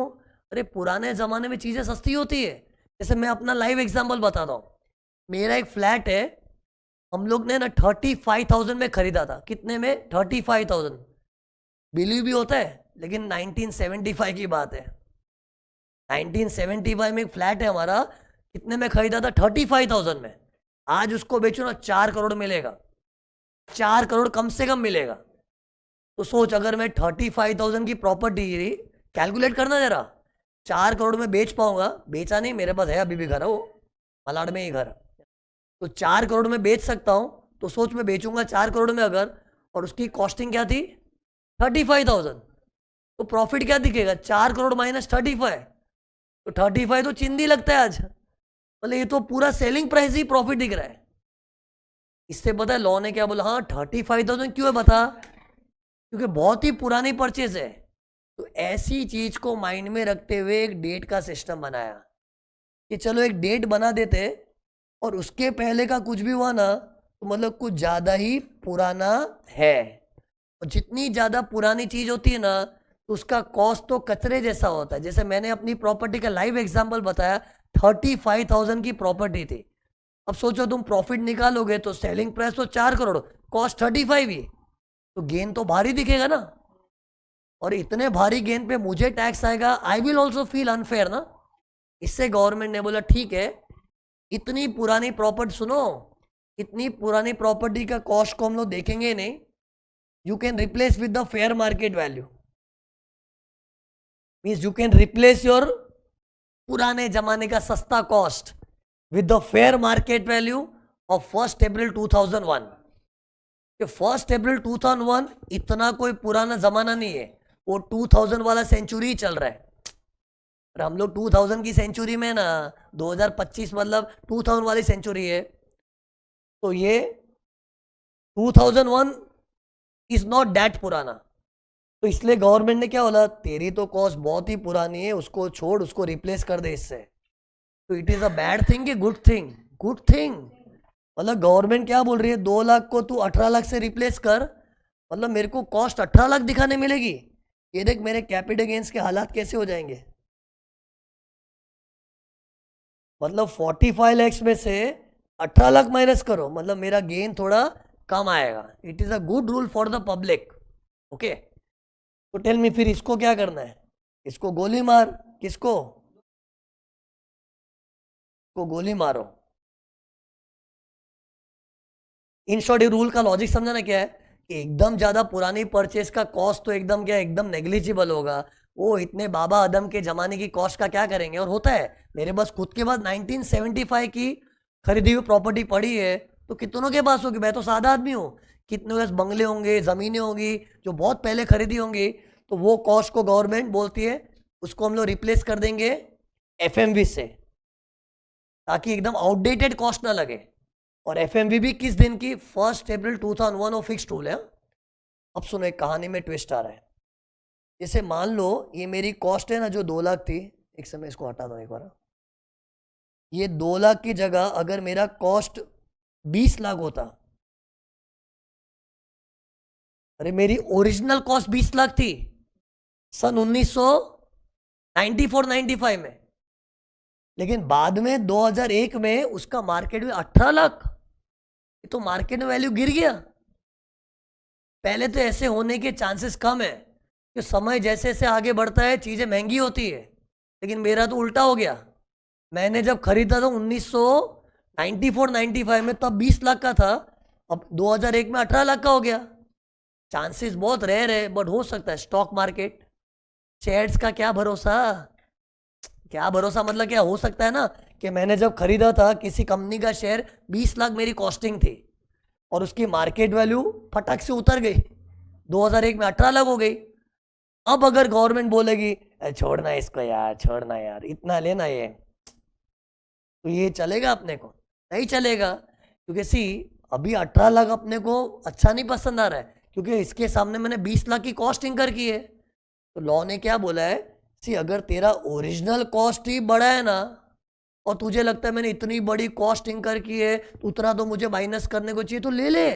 Speaker 1: अरे पुराने जमाने में चीजें सस्ती होती है। जैसे मैं अपना लाइव एग्जांपल बताता हूँ। मेरा एक फ्लैट है, हम लोग ने ना 35,000 में खरीदा था। कितने में? 35,000। बिलीव भी होता है, लेकिन 1975 की बात है। 1975 में एक फ्लैट है हमारा, कितने में खरीदा था? 35,000 में। आज उसको बेचो ना 4 करोड़ मिलेगा, 4 करोड़ कम से कम मिलेगा। तो सोच, अगर मैं 35,000 की प्रॉपर्टी, कैलकुलेट करना जरा, 4 करोड़ में बेच पाऊंगा? बेचा नहीं, मेरे पास है अभी भी घर है, वो मलाड में ही घर। तो 4 करोड़ में बेच सकता हूं। तो सोच मैं बेचूंगा 4 करोड़ में अगर, और उसकी कॉस्टिंग क्या थी? 35,000। तो प्रॉफिट क्या दिखेगा? 4 करोड़ माइनस 35। तो 35 तो चिंदी लगता है आज, बोले ये तो पूरा सेलिंग प्राइस ही प्रॉफिट दिख रहा है। इससे पता है लॉ ने क्या बोला? हाँ 35,000 क्यों है बता? क्योंकि बहुत ही पुरानी परचेज है। तो ऐसी चीज को माइंड में रखते हुए एक डेट का सिस्टम बनाया कि चलो एक डेट बना देते, और उसके पहले का कुछ भी हुआ ना तो मतलब कुछ ज्यादा ही पुराना है। और जितनी ज्यादा पुरानी चीज होती है ना, तो उसका कॉस्ट तो कचरे जैसा होता है। जैसे मैंने अपनी प्रॉपर्टी का लाइव एग्जांपल बताया, 35,000 की प्रॉपर्टी थी। अब सोचो तुम प्रॉफिट निकालोगे तो सेलिंग प्राइस तो 4 करोड़, कॉस्ट 35 ही, तो गेन तो भारी दिखेगा ना। और इतने भारी गेन पे मुझे टैक्स आएगा, I will also feel unfair ना। इससे गवर्नमेंट ने बोला ठीक है, इतनी पुरानी प्रॉपर्टी, सुनो, इतनी पुरानी प्रॉपर्टी का कॉस्ट को हम लोग देखेंगे नहीं, you can replace with the fair market value. Means you can replace your पुराने जमाने का सस्ता cost with the fair market value of 1 April 2001। 1 April 2001 इतना कोई पुराना जमाना नहीं है, वो 2000 वाला सेंचुरी चल रहा है। और हम लोग 2000 की सेंचुरी में ना, 2025 मतलब 2000 वाली सेंचुरी है। तो ये 2001 इज नॉट दैट पुराना। तो इसलिए गवर्नमेंट ने क्या बोला, तेरी तो कॉस्ट बहुत ही पुरानी है, उसको छोड़, उसको रिप्लेस कर दे इससे। तो it is a bad thing कि गुड थिंग? Good thing. मतलब गवर्नमेंट क्या बोल रही है, 2 लाख को तू 18 लाख से रिप्लेस कर, मतलब मेरे को कॉस्ट 18 लाख दिखाने मिलेगी। ये देख मेरे कैपिटल गेन्स के हालात कैसे हो जाएंगे। मतलब 45 लैक्स में से 18 लाख माइनस करो, मतलब मेरा गेन थोड़ा कम आएगा। It is a good rule for the public. Okay, तो टेल मी फिर इसको क्या करना है? इसको गोली मार। किसको? को गोली मारो। इन शॉर्ट ये रूल का लॉजिक समझाना क्या है कि एकदम ज्यादा पुरानी परचेस का कॉस्ट तो एकदम क्या, एकदम नेग्लिजिबल होगा। वो इतने बाबा आदम के जमाने की कॉस्ट का क्या करेंगे? और होता है मेरे पास खुद के पास 1975 की खरीदी हुई प्रॉपर्टी पड़ी है, तो कितनों के पास होगी? मैं तो सादा आदमी हूँ, कितनों के पास बंगले होंगे, जमीनें होंगी जो बहुत पहले खरीदी होंगी। तो वो कॉस्ट को गवर्नमेंट बोलती है उसको हम लोग रिप्लेस कर देंगे एफएमवी से, ताकि एकदम आउटडेटेड कॉस्ट ना लगे। और एफएमवी भी किस दिन की? 1 अप्रैल 2001, वो फिक्स्ड रूल है। अब सुनो, एक कहानी में ट्विस्ट आ रहा है। जैसे मान लो ये मेरी कॉस्ट है ना, जो 2 लाख थी, एक समय इसको हटा दो एक बार। ये 2 लाख की जगह अगर मेरा कॉस्ट 20 लाख होता, अरे मेरी ओरिजिनल कॉस्ट 20 लाख थी सन 1994-95 में, लेकिन बाद में 2001 में उसका मार्केट में 18 लाख, तो मार्केट में वैल्यू गिर गया। पहले तो ऐसे होने के चांसेस कम है कि समय जैसे जैसे आगे बढ़ता है चीज़ें महंगी होती है, लेकिन मेरा तो उल्टा हो गया। मैंने जब खरीदा था 1994-95 में, तब 20 लाख का था, अब 2001 में 18 लाख का हो गया। चांसेस बहुत रेयर है, बट हो सकता है। स्टॉक मार्केट, शेयर्स का क्या भरोसा? क्या भरोसा मतलब क्या हो सकता है ना कि मैंने जब खरीदा था किसी कंपनी का शेयर, 20 लाख मेरी कॉस्टिंग थी, और उसकी मार्केट वैल्यू फटक से उतर गई, 2001 में 18 लाख हो गई। अब अगर गवर्नमेंट बोलेगी छोड़ना इसको यार, छोड़ना यार, इतना लेना ये, तो ये चलेगा? अपने को नहीं चलेगा। क्योंकि सी, अभी 18 लाख अपने को अच्छा नहीं पसंद आ रहा है, क्योंकि इसके सामने मैंने 20 लाख की कॉस्ट इंकर की है। तो लॉ ने क्या बोला है, सी अगर तेरा ओरिजिनल कॉस्ट ही बड़ा है ना, और तुझे लगता है मैंने इतनी बड़ी कॉस्ट इंकर की है, तो उतना तो मुझे माइनस करने को चाहिए, तो ले ले।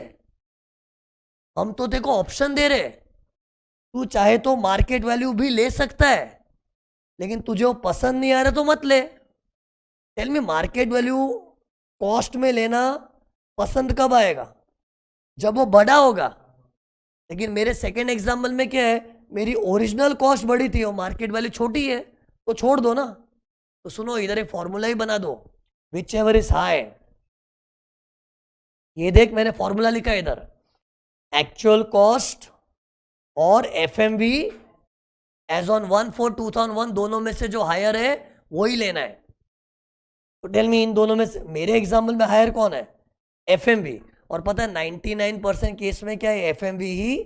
Speaker 1: हम तो देखो ऑप्शन दे रहे, तू चाहे तो मार्केट वैल्यू भी ले सकता है, लेकिन तुझे वो पसंद नहीं आ रहा तो मत ले। Tell me, market value cost में लेना पसंद कब आएगा? जब वो बड़ा होगा। लेकिन मेरे सेकेंड एग्जाम्पल में क्या है, मेरी ओरिजिनल कॉस्ट बड़ी थी और मार्केट वैल्यू छोटी है, तो छोड़ दो ना। तो सुनो, इधर एक फॉर्मूला ही बना दो, विच एवर इज हाई। ये देख मैंने फॉर्मूला लिखा है इधर, एक्चुअल कॉस्ट और एफएमवी एज ऑन 1/4/2001, दोनों में से जो हायर है वही लेना है। तो टेल मी, इन दोनों में से मेरे एग्जाम्पल में हायर कौन है? एफएमवी। और पता है 99% केस में क्या है, एफएमवी ही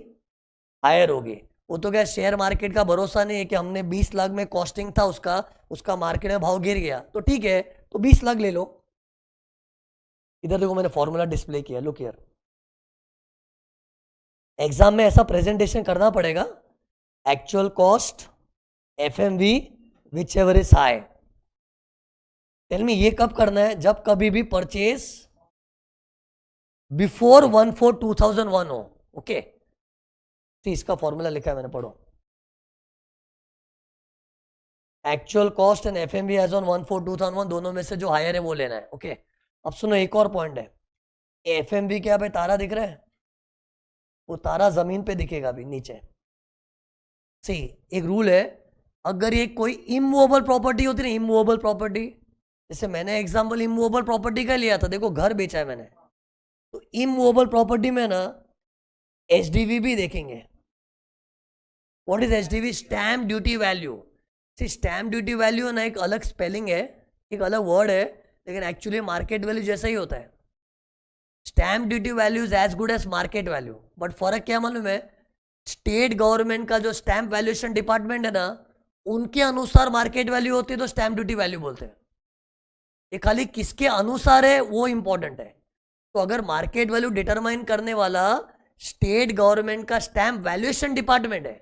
Speaker 1: हायर होगी। वो तो क्या, शेयर मार्केट का भरोसा नहीं है कि हमने 20 लाख में कॉस्टिंग था उसका, उसका मार्केट में भाव गिर गया, तो ठीक है, तो 20 लाख ले लो। इधर देखो मैंने फॉर्मूला डिस्प्ले किया, लुक हियर। एग्जाम में ऐसा प्रेजेंटेशन करना पड़ेगा, actual cost, FMV, whichever is high. Tell me, ये कब करना है? जब कभी भी परचेज बिफोर 1/4/2001 हो। ओके, तो इसका फॉर्मूला लिखा है मैंने, पढ़ो। Actual cost and FMV as on 1/4/2001 दोनों में से जो हायर है वो लेना है। ओके, अब सुनो एक और पॉइंट है। एफएमवी क्या पे तारा दिख रहा है, वो तारा जमीन पे दिखेगा अभी नीचे। सी, एक रूल है, अगर ये कोई इमूवेबल प्रॉपर्टी होती है ना, इमूवेबल प्रॉपर्टी, जैसे मैंने एग्जांपल इमूवेबल प्रॉपर्टी का लिया था, देखो घर बेचा है मैंने, तो इमूवेबल प्रॉपर्टी में ना एचडीवी भी देखेंगे। What is HDV? Stamp duty value. See, stamp duty value ना एक अलग स्पेलिंग है, एक अलग वर्ड है, लेकिन एक्चुअली मार्केट वैल्यू जैसा ही होता है। Stamp duty value is as good as market value, but फर्क क्या मालूम है? स्टेट गवर्नमेंट का जो स्टैम्प वैल्यूएशन डिपार्टमेंट है ना, उनके अनुसार मार्केट वैल्यू होती है तो स्टैम्प ड्यूटी वैल्यू बोलते हैं। ये खाली किसके अनुसार है वो इंपॉर्टेंट है। तो अगर मार्केट वैल्यू डिटरमाइन करने वाला स्टेट गवर्नमेंट का स्टैम्प वैल्यूएशन डिपार्टमेंट है,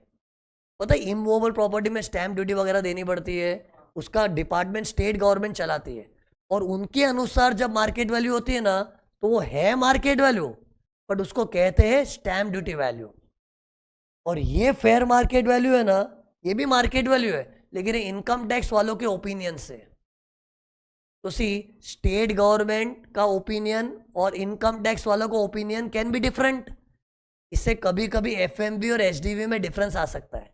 Speaker 1: पता है इमूवेबल प्रॉपर्टी में स्टैम्प ड्यूटी वगैरह देनी पड़ती है, उसका डिपार्टमेंट स्टेट गवर्नमेंट चलाती है, और उनके अनुसार जब मार्केट वैल्यू होती है ना, तो वो है मार्केट वैल्यू, बट उसको कहते हैं स्टैम्प ड्यूटी वैल्यू। और ये फेयर मार्केट वैल्यू है ना, ये भी मार्केट वैल्यू है, लेकिन इनकम टैक्स वालों के ओपिनियन से। तो सी, स्टेट गवर्नमेंट का ओपिनियन और इनकम टैक्स वालों का ओपिनियन कैन बी डिफरेंट। इससे कभी कभी एफएमवी और एचडीवी में डिफरेंस आ सकता है।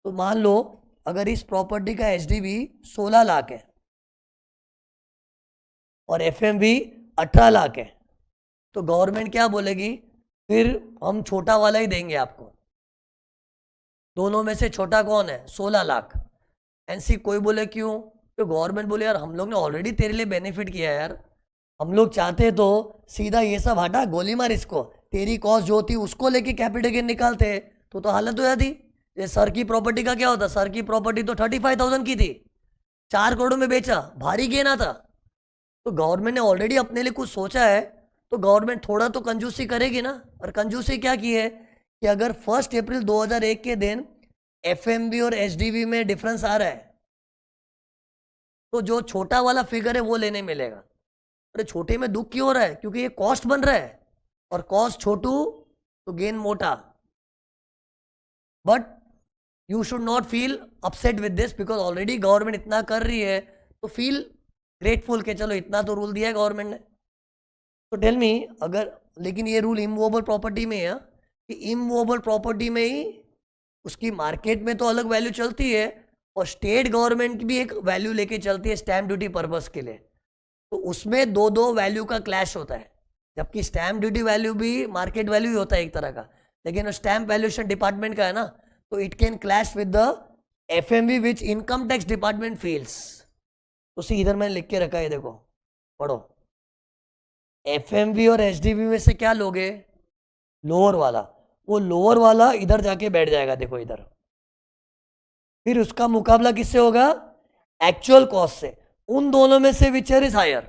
Speaker 1: तो मान लो अगर इस प्रॉपर्टी का एचडीवी 16 लाख है और एफएमवी 18 लाख है, तो गवर्नमेंट क्या बोलेगी? फिर हम छोटा वाला ही देंगे आपको। दोनों में से छोटा कौन है? 16 लाख। एनसी कोई बोले क्यों? तो गवर्नमेंट बोले यार हम लोग ने ऑलरेडी तेरे लिए बेनिफिट किया है यार, हम लोग चाहते तो सीधा ये सब हटा, गोली मार इसको, तेरी कॉस्ट जो थी उसको लेके कैपिटल गेन निकालते तो हालत हो जाती। ये सर की प्रॉपर्टी का क्या होता? सर की प्रॉपर्टी तो 35,000 की थी, 4 करोड़ में बेचा, भारी गेन आता। तो गवर्नमेंट ने ऑलरेडी अपने लिए कुछ सोचा है, तो गवर्नमेंट थोड़ा तो कंजूसी करेगी ना। और कंजूसी क्या की है कि अगर 1 अप्रैल 2001 के दिन एफएमवी और एचडीवी में डिफरेंस आ रहा है, तो जो छोटा वाला फिगर है वो लेने मिलेगा। अरे छोटे में दुख क्यों हो रहा है? क्योंकि ये कॉस्ट बन रहा है, और कॉस्ट छोटू तो गेन मोटा। But you should not feel upset with this, because already government इतना कर रही है, तो फील ग्रेटफुल के चलो इतना तो रूल दिया है गवर्नमेंट ने। तो टेल मी, अगर लेकिन ये रूल इमूवेबल प्रॉपर्टी में है कि इमूवेबल प्रॉपर्टी में ही उसकी मार्केट में तो अलग वैल्यू चलती है, और स्टेट गवर्नमेंट भी एक वैल्यू लेके चलती है स्टैम्प ड्यूटी पर्पस के लिए, तो उसमें दो वैल्यू का क्लैश होता है। जबकि स्टैम्प ड्यूटी वैल्यू भी मार्केट वैल्यू ही होता है एक तरह का, लेकिन स्टैम्प वैल्यूएशन डिपार्टमेंट का है ना, तो it can clash with the FMV which income tax department feels. तो सी, इधर मैंने लिख के रखा है, देखो पढ़ो। एफएमवी और एचडीवी में से क्या लोगे? लोअर वाला। वो लोअर वाला इधर जाके बैठ जाएगा, देखो इधर। फिर उसका मुकाबला किससे होगा? एक्चुअल कॉस्ट से। उन दोनों में से विचर इज हायर।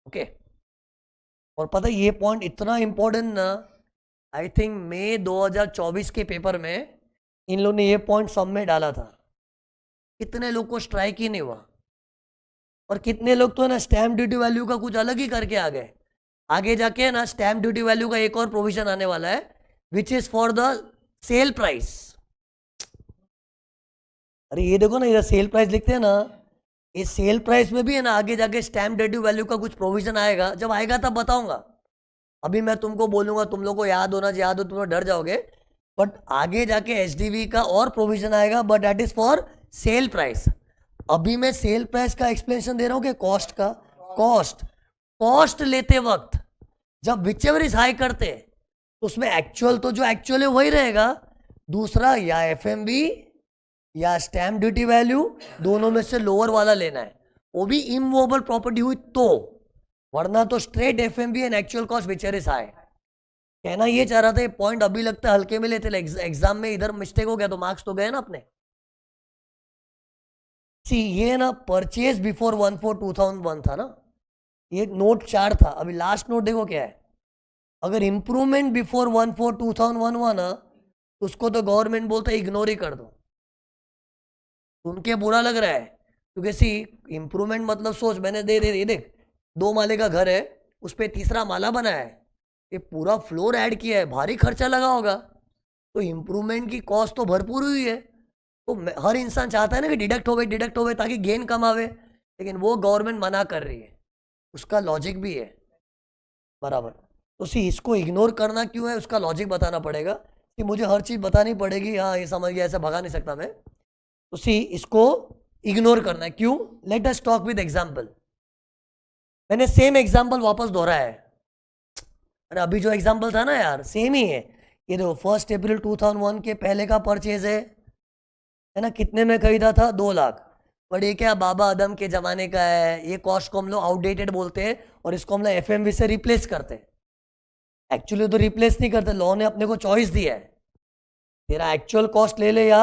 Speaker 1: ओके, और पता है ये पॉइंट इतना इंपॉर्टेंट ना, आई थिंक मई 2024 के पेपर में इन लोगों ने ये पॉइंट सब में डाला था। कितने लोग को स्ट्राइक ही नहीं हुआ, और कितने लोग तो है ना स्टैम्प ड्यूटी वैल्यू का कुछ अलग ही करके आ गए। आगे जाके ना स्टैम्प ड्यूटी वैल्यू का एक और प्रोविजन आने वाला है, which is for the sale price. अरे ये देखो ना, इधर सेल प्राइस लिखते हैं ना, इस सेल प्राइस में भी है ना आगे जाके स्टैम्प ड्यूटी वैल्यू का कुछ प्रोविजन आएगा। जब आएगा तब बताऊंगा, अभी मैं तुमको बोलूंगा, तुम लोग को याद होना, याद हो तुम लोग डर जाओगे, बट आगे जाके एचडीवी का और प्रोविजन आएगा, but that is for sale price. अभी मैं सेल प्राइस का एक्सप्लेनेशन दे रहा हूँ कि कॉस्ट का। कॉस्ट लेते वक्त जब विच एवर इज हाई करते, तो उसमें एक्चुअल तो जो एक्चुअल है वही रहेगा, दूसरा या एफएमवी या स्टैम्प ड्यूटी वैल्यू, दोनों में से लोअर वाला लेना है, वो भी इमूवेबल प्रॉपर्टी हुई तो, वरना तो straight FMV and actual cost विचर इज हाई। कहना ये चाह रहा था, ये पॉइंट अभी लगता है हल्के में लेते, एग्जाम में इधर मिस्टेक हो गया तो मार्क्स तो गए ना अपने। सी, ये ना परचेज बिफोर 1/4/2001 था ना, ये नोट 4 था। अभी लास्ट नोट देखो क्या है। अगर इंप्रूवमेंट बिफोर 1/4/2001 हुआ ना, तो उसको तो गवर्नमेंट बोलता है इग्नोर ही कर दो। उनके बुरा लग रहा है, क्योंकि सी इंप्रूवमेंट मतलब सोच, मैंने दे देख 2 माले का घर है, उस पर तीसरा माला बना है, ये पूरा फ्लोर ऐड किया है, भारी खर्चा लगा होगा, तो इंप्रूवमेंट की कॉस्ट तो भरपूर हुई है। तो हर इंसान चाहता है ना कि डिडक्ट हो गए ताकि गेन कम आवे, लेकिन वो गवर्नमेंट मना कर रही है, उसका लॉजिक भी है बराबर। तो सी इसको इग्नोर करना क्यों है, उसका लॉजिक बताना पड़ेगा कि मुझे हर चीज़ बतानी पड़ेगी, हाँ ये समझ गया, ऐसा भगा नहीं सकता मैं। तो सी इसको इग्नोर करना है, क्यों? Let us talk with example. मैंने सेम एग्जाम्पल वापस दोहराया है। अरे अभी जो एग्जाम्पल था ना यार, सेम ही है। ये देखो 1 अप्रैल 2001 के पहले का परचेज है ना, कितने में खरीदा था? 2 लाख। बट ये क्या बाबा आदम के ज़माने का है, ये कॉस्ट को हम लोग आउटडेटेड बोलते हैं और इसको हम लोग एफएमवी से रिप्लेस करते हैं। एक्चुअली तो रिप्लेस नहीं करते, लॉ ने अपने को चॉइस दिया है, तेरा एक्चुअल कॉस्ट ले ले या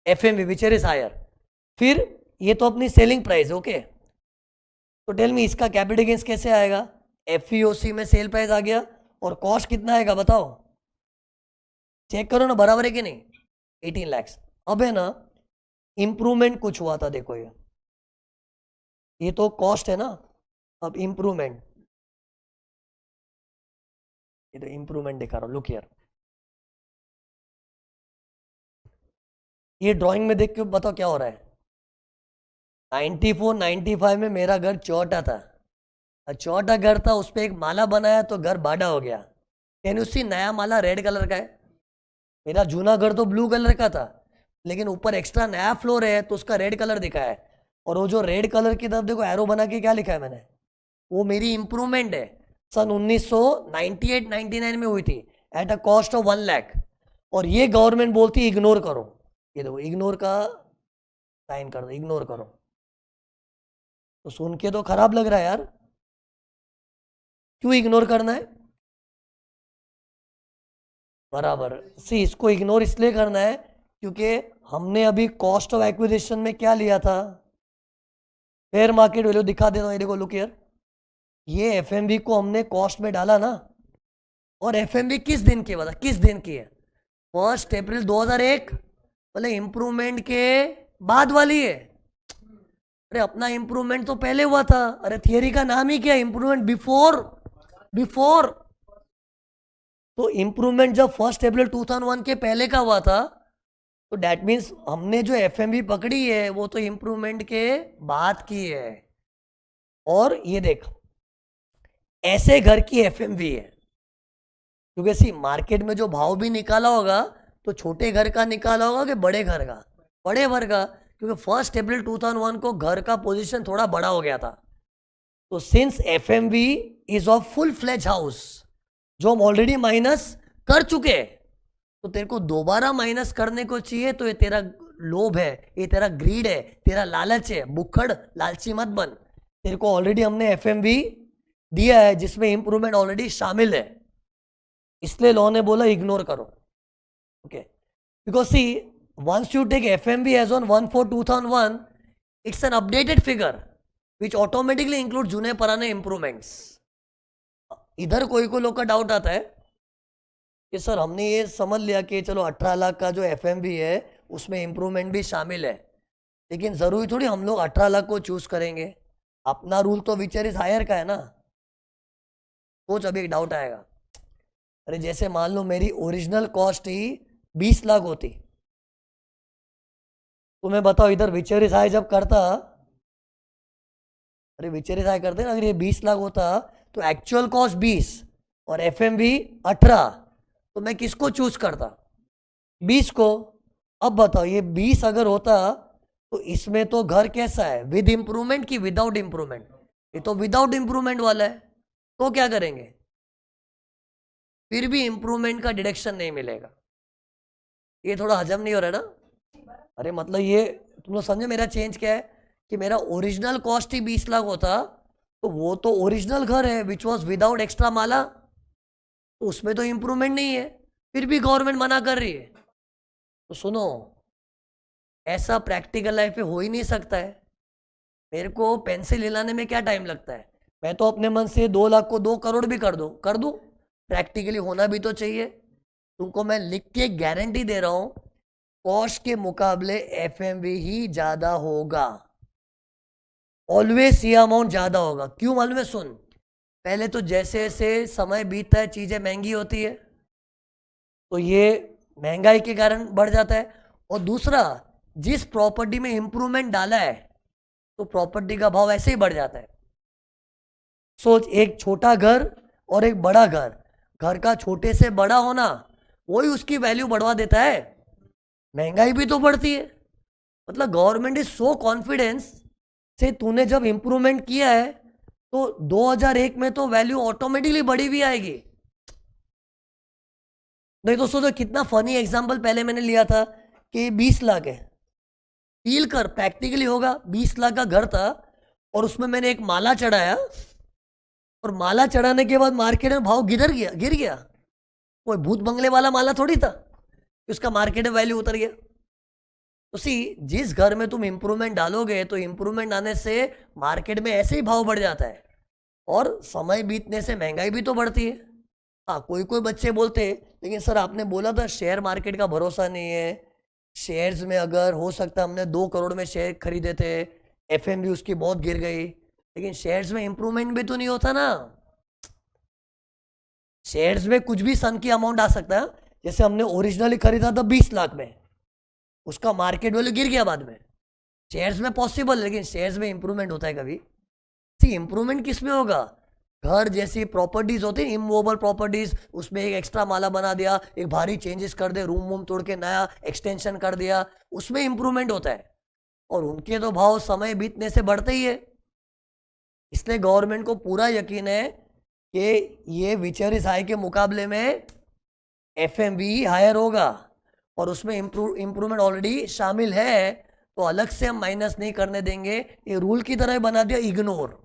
Speaker 1: एफएमवी विच इज हायर। फिर ये तो अपनी सेलिंग प्राइस, ओके। तो टेल मी इसका कैपिटल गेन्स कैसे आएगा? एफईओसी में सेल प्राइस आ गया और कॉस्ट कितना आएगा बताओ, चेक करो ना बराबर है कि नहीं, 18 lakhs। अब है ना इंप्रूवमेंट कुछ हुआ था, देखो ये तो कॉस्ट है ना, अब इंप्रूवमेंट, ये तो इंप्रूवमेंट दिखा रहा हूं, लुक हियर। ये ड्राइंग में देख के बताओ क्या हो रहा है। 94 95 में मेरा घर चौटा था, चौटा घर था, उस पर एक माला बनाया तो घर बाड़ा हो गया। कैन यू सी, नया माला रेड कलर का है, मेरा जूना घर तो ब्लू कलर का था, लेकिन ऊपर एक्स्ट्रा नया फ्लोर है तो उसका रेड कलर दिखा है। और वो जो रेड कलर की तरफ देखो एरो बना के क्या लिखा है मैंने, वो मेरी इंप्रूवमेंट है, सन 1998-99 में हुई थी, at a cost of 1 lakh. और ये गवर्नमेंट बोलती है इग्नोर करो, ये देखो इग्नोर का साइन कर दो, इग्नोर करो। तो सुन के तो खराब लग रहा है यार, क्यों इग्नोर करना है? बराबर, सी इसको इग्नोर इसलिए करना है क्योंकि हमने अभी कॉस्ट ऑफ एक्विजिशन में क्या लिया था, फेयर मार्केट वैल्यू। दिखा देता हूं, ये देखो लुक हियर, ये एफएमवी को हमने कॉस्ट में डाला ना, और एफएमवी किस दिन की बता, किस दिन की है? 1 अप्रैल 2001, मतलब इंप्रूवमेंट के बाद वाली है। अरे अपना इंप्रूवमेंट तो पहले हुआ था, अरे थियरी का नाम ही क्या, इंप्रूवमेंट बिफोर। बिफोर तो इंप्रूवमेंट जब 1 अप्रैल 2001 के पहले का हुआ था, तो डेट मीन्स हमने जो एफएमवी पकड़ी है वो तो इंप्रूवमेंट के बाद की है। और ये देख, ऐसे घर की एफएमवी है, क्योंकि सी मार्केट में जो भाव भी निकाला होगा तो छोटे घर का निकाला होगा कि बड़े घर का? बड़े घर का, क्योंकि 1 अप्रैल 2001 को घर का पोजीशन थोड़ा बड़ा हो गया था। तो since FMV is of full fledge house, जो हम ऑलरेडी माइनस कर चुके, तो तेरे को दोबारा माइनस करने को चाहिए, तो ये तेरा लोभ है, ये तेरा ग्रीड है, तेरा लालच है, बुखड़ लालची मत बन। तेरे को ऑलरेडी हमने एफएमवी दिया है जिसमें इंप्रूवमेंट ऑलरेडी शामिल है, इसलिए लॉ ने बोला इग्नोर करो, okay. Because see once you take FMV as on 1/4/2001, it's an updated figure which automatically includes जूने पुराने improvements। इधर कोई लोग का डाउट आता है कि सर हमने ये समझ लिया कि चलो 18 लाख का जो एफएमवी है उसमें इंप्रूवमेंट भी शामिल है, लेकिन जरूरी थोड़ी हम लोग 18 लाख को चूज करेंगे, अपना रूल तो विचर इज हायर का है ना। सोच, अभी एक डाउट आएगा, अरे जैसे मान लो मेरी ओरिजिनल कॉस्ट ही 20 लाख होती, तो मैं बताओ इधर विचर इज हाई जब करता, अरे विचर इज हाई करते ना, अगर ये 20 लाख होता तो एक्चुअल कॉस्ट 20 और एफएमवी 18, तो मैं किसको चूज करता? 20 को। अब बताओ ये 20 अगर होता तो इसमें तो घर कैसा है, विद इंप्रूवमेंट की विदाउट इंप्रूवमेंट? ये तो विदाउट इंप्रूवमेंट वाला है, तो क्या करेंगे? फिर भी इंप्रूवमेंट का डिडक्शन नहीं मिलेगा। ये थोड़ा हजम नहीं हो रहा है ना? अरे मतलब ये तुम लोग समझे मेरा चेंज क्या है, कि मेरा ओरिजिनल कॉस्ट ही 20 लाख होता तो वो तो ओरिजिनल घर है विच वॉज विदाउट एक्स्ट्रा माला, तो उसमें तो इंप्रूवमेंट नहीं है, फिर भी गवर्नमेंट मना कर रही है। तो सुनो, ऐसा प्रैक्टिकल लाइफ में हो ही नहीं सकता है। मेरे को पेंसिल हिलाने में क्या टाइम लगता है, मैं तो अपने मन से 2 लाख को 2 करोड़ भी कर दूं। प्रैक्टिकली होना भी तो चाहिए। तुमको मैं लिख के गारंटी दे रहा हूं, कॉस्ट के मुकाबले एफएमवी ही ज्यादा होगा, ऑलवेज ये अमाउंट ज्यादा होगा। क्यों मालूम है? सुन, पहले तो जैसे जैसे समय बीतता है चीजें महंगी होती है, तो ये महंगाई के कारण बढ़ जाता है, और दूसरा, जिस प्रॉपर्टी में इंप्रूवमेंट डाला है तो प्रॉपर्टी का भाव ऐसे ही बढ़ जाता है। सोच, एक छोटा घर और एक बड़ा घर, घर का छोटे से बड़ा होना वही उसकी वैल्यू बढ़वा देता है, महंगाई भी तो बढ़ती है। मतलब गवर्नमेंट इज सो कॉन्फिडेंस से तूने जब इंप्रूवमेंट किया है तो 2001 में तो वैल्यू ऑटोमेटिकली बढ़ी हुई आएगी। नहीं तो सोचो कितना फनी एग्जांपल पहले मैंने लिया था कि 20 लाख है, फील कर प्रैक्टिकली होगा। 20 लाख का घर था और उसमें मैंने एक माला चढ़ाया और माला चढ़ाने के बाद मार्केट में भाव गिर गया। कोई भूत बंगले वाला माला थोड़ी था उसका मार्केट में वैल्यू उतर गया। तो सी, जिस घर में तुम इंप्रूवमेंट डालोगे तो इंप्रूवमेंट आने से मार्केट में ऐसे ही भाव बढ़ जाता है और समय बीतने से महंगाई भी तो बढ़ती है। हाँ, कोई कोई बच्चे बोलते हैं लेकिन सर आपने बोला था शेयर मार्केट का भरोसा नहीं है, शेयर्स में अगर हो सकता हमने 2 करोड़ में शेयर खरीदे थे, एफएमवी उसकी बहुत गिर गई, लेकिन शेयर्स में इंप्रूवमेंट भी तो नहीं होता ना। शेयर्स में कुछ भी सन की अमाउंट आ सकता है। जैसे हमने ओरिजिनली खरीदा था 20 लाख में, उसका मार्केट वैल्यू गिर गया बाद में। शेयर्स में पॉसिबल, लेकिन शेयर्स में इंप्रूवमेंट होता है कभी। सी, इंप्रूवमेंट किस में होगा? घर जैसी प्रॉपर्टीज होती है, इमूवेबल प्रॉपर्टीज, उसमें एक एक्स्ट्रा माला बना दिया, एक भारी चेंजेस कर दे, रूम वूम तोड़ के नया एक्सटेंशन कर दिया, उसमें इंप्रूवमेंट होता है। और उनके तो भाव समय बीतने से बढ़ते ही है। इसलिए गवर्नमेंट को पूरा यकीन है कि ये विचर इस हाई के मुकाबले में एफएमवी हायर होगा और उसमें इंप्रूवमेंट ऑलरेडी शामिल है, तो अलग से हम माइनस नहीं करने देंगे। ये रूल की तरह बना दिया, इग्नोर।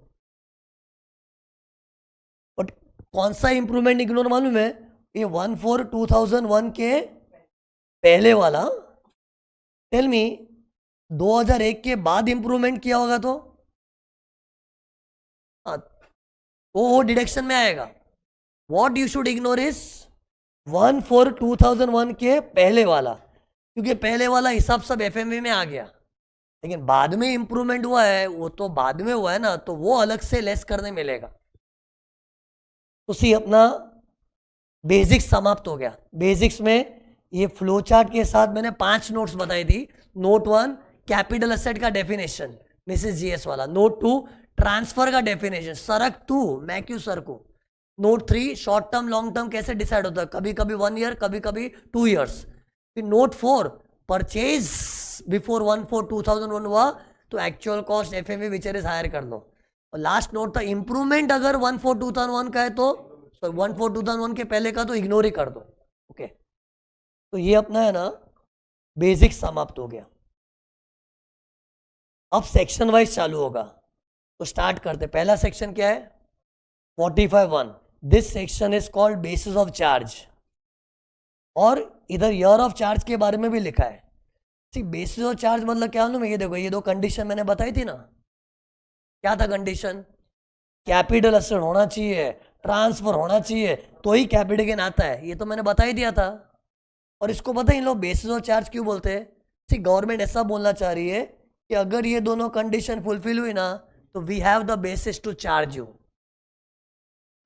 Speaker 1: बट कौन सा इंप्रूवमेंट इग्नोर मालूम है? ये 1/4/2001 के पहले वाला। टेल मी, 2001 के बाद इंप्रूवमेंट किया होगा तो वो डिडक्शन में आएगा। What you should ignore is 1/4/2001 के पहले वाला, क्योंकि पहले वाला हिसाब सब एफएमवी में आ गया। लेकिन बाद में इंप्रूवमेंट हुआ है, वो तो बाद में हुआ है ना, तो वो अलग से लेस करने मिलेगा। तो सी, अपना बेसिक्स समाप्त हो गया। बेसिक्स में ये फ्लो चार्ट के साथ मैंने 5 नोट्स बताई थी। नोट 1, कैपिटल एसेट का डेफिनेशन, मिसेस जीएस वाला। नोट 2, ट्रांसफर का डेफिनेशन, सरक तू मैं क्यों सरकू। Note 3, short term long term कैसे डिसाइड होता है, कभी कभी 1 ईयर, कभी कभी 2 ईयर्स। फिर नोट 4, परचेज बिफोर 1/4/2001 हुआ तो एक्चुअल कॉस्ट एफएमवी विचर इज हायर कर लो। और लास्ट नोट था, इंप्रूवमेंट अगर 1/4/2001 का है तो 1/4/2001 के पहले का तो इग्नोर ही कर दो। ओके, तो ये अपना है ना बेसिक समाप्त हो गया। अब सेक्शन वाइज चालू होगा, तो स्टार्ट करते। पहला सेक्शन क्या है? 45(1). This section is called basis of charge, और इधर ईयर ऑफ चार्ज के बारे में भी लिखा है। सी, बेसिस ऑफ चार्ज मतलब क्या मालूम है? ये देखो, ये 2 कंडीशन मैंने बताई थी ना। क्या था कंडीशन? कैपिटल एसेट होना चाहिए, ट्रांसफर होना चाहिए, तो ही कैपिटल गेन आता है। ये तो मैंने बता ही दिया था। और इसको पता है इन लोग बेसिस ऑफ चार्ज क्यों बोलते हैं? सी, गवर्नमेंट ऐसा बोलना चाह रही है कि अगर ये दोनों कंडीशन फुलफिल हुई ना तो we have the basis to charge you.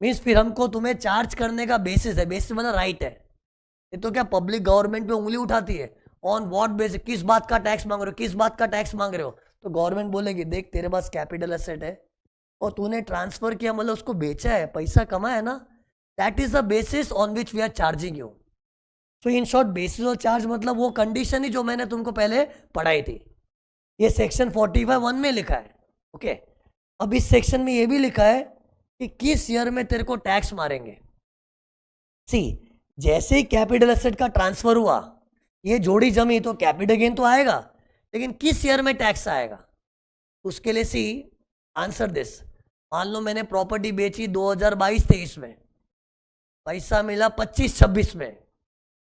Speaker 1: Means फिर हमको तुम्हें चार्ज करने का बेसिस है। बेसिस मतलब राइट है। ये तो क्या पब्लिक गवर्नमेंट पे उंगली उठाती है, ऑन व्हाट बेसिस, किस बात का टैक्स मांग रहे हो, किस बात का टैक्स मांग रहे हो। तो गवर्नमेंट बोलेगी देख तेरे पास कैपिटल एसेट है और तूने ट्रांसफर किया, मतलब उसको बेचा है, पैसा कमाया है ना, that is the basis on which we are charging you. So in short, basis of charge मतलब वो कंडीशन ही जो मैंने तुमको पहले पढ़ाई थी। ये सेक्शन 45(1) में लिखा है। ओके, अब इस सेक्शन में ये भी लिखा है कि किस ईयर में तेरे को टैक्स मारेंगे। सी, जैसे ही कैपिटल एसेट का ट्रांसफर हुआ, ये जोड़ी जमी तो कैपिटल गेन तो आएगा, लेकिन किस ईयर में टैक्स आएगा उसके लिए सी आंसर दिस। मान लो मैंने प्रॉपर्टी बेची 2022-23 में, पैसा मिला 25-26 में।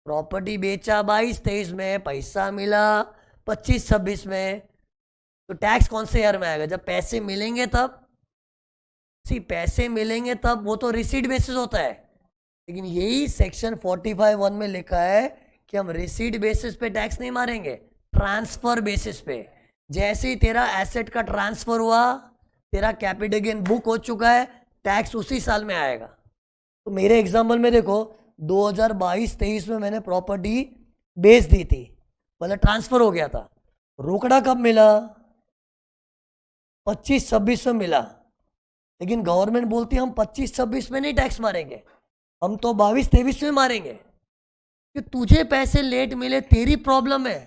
Speaker 1: प्रॉपर्टी बेचा 22-23 में, पैसा मिला 25-26 में, तो टैक्स कौन से ईयर में आएगा? जब पैसे मिलेंगे तब। सी, पैसे मिलेंगे तब, वो तो रिसीट बेसिस होता है। लेकिन यही सेक्शन 45(1) में लिखा है कि हम रिसीट बेसिस पे टैक्स नहीं मारेंगे, ट्रांसफर बेसिस पे। जैसे ही तेरा एसेट का ट्रांसफर हुआ, तेरा कैपिटल गेन बुक हो चुका है, टैक्स उसी साल में आएगा। तो मेरे एग्जाम्पल में देखो, 2022-23 में मैंने प्रॉपर्टी बेच दी थी, मतलब ट्रांसफर हो गया था। रोकड़ा कब मिला? 25-26 में मिला। लेकिन गवर्नमेंट बोलती है हम 25-26 में नहीं टैक्स मारेंगे, हम तो 22-23 में मारेंगे। कि तुझे पैसे लेट मिले तेरी प्रॉब्लम है,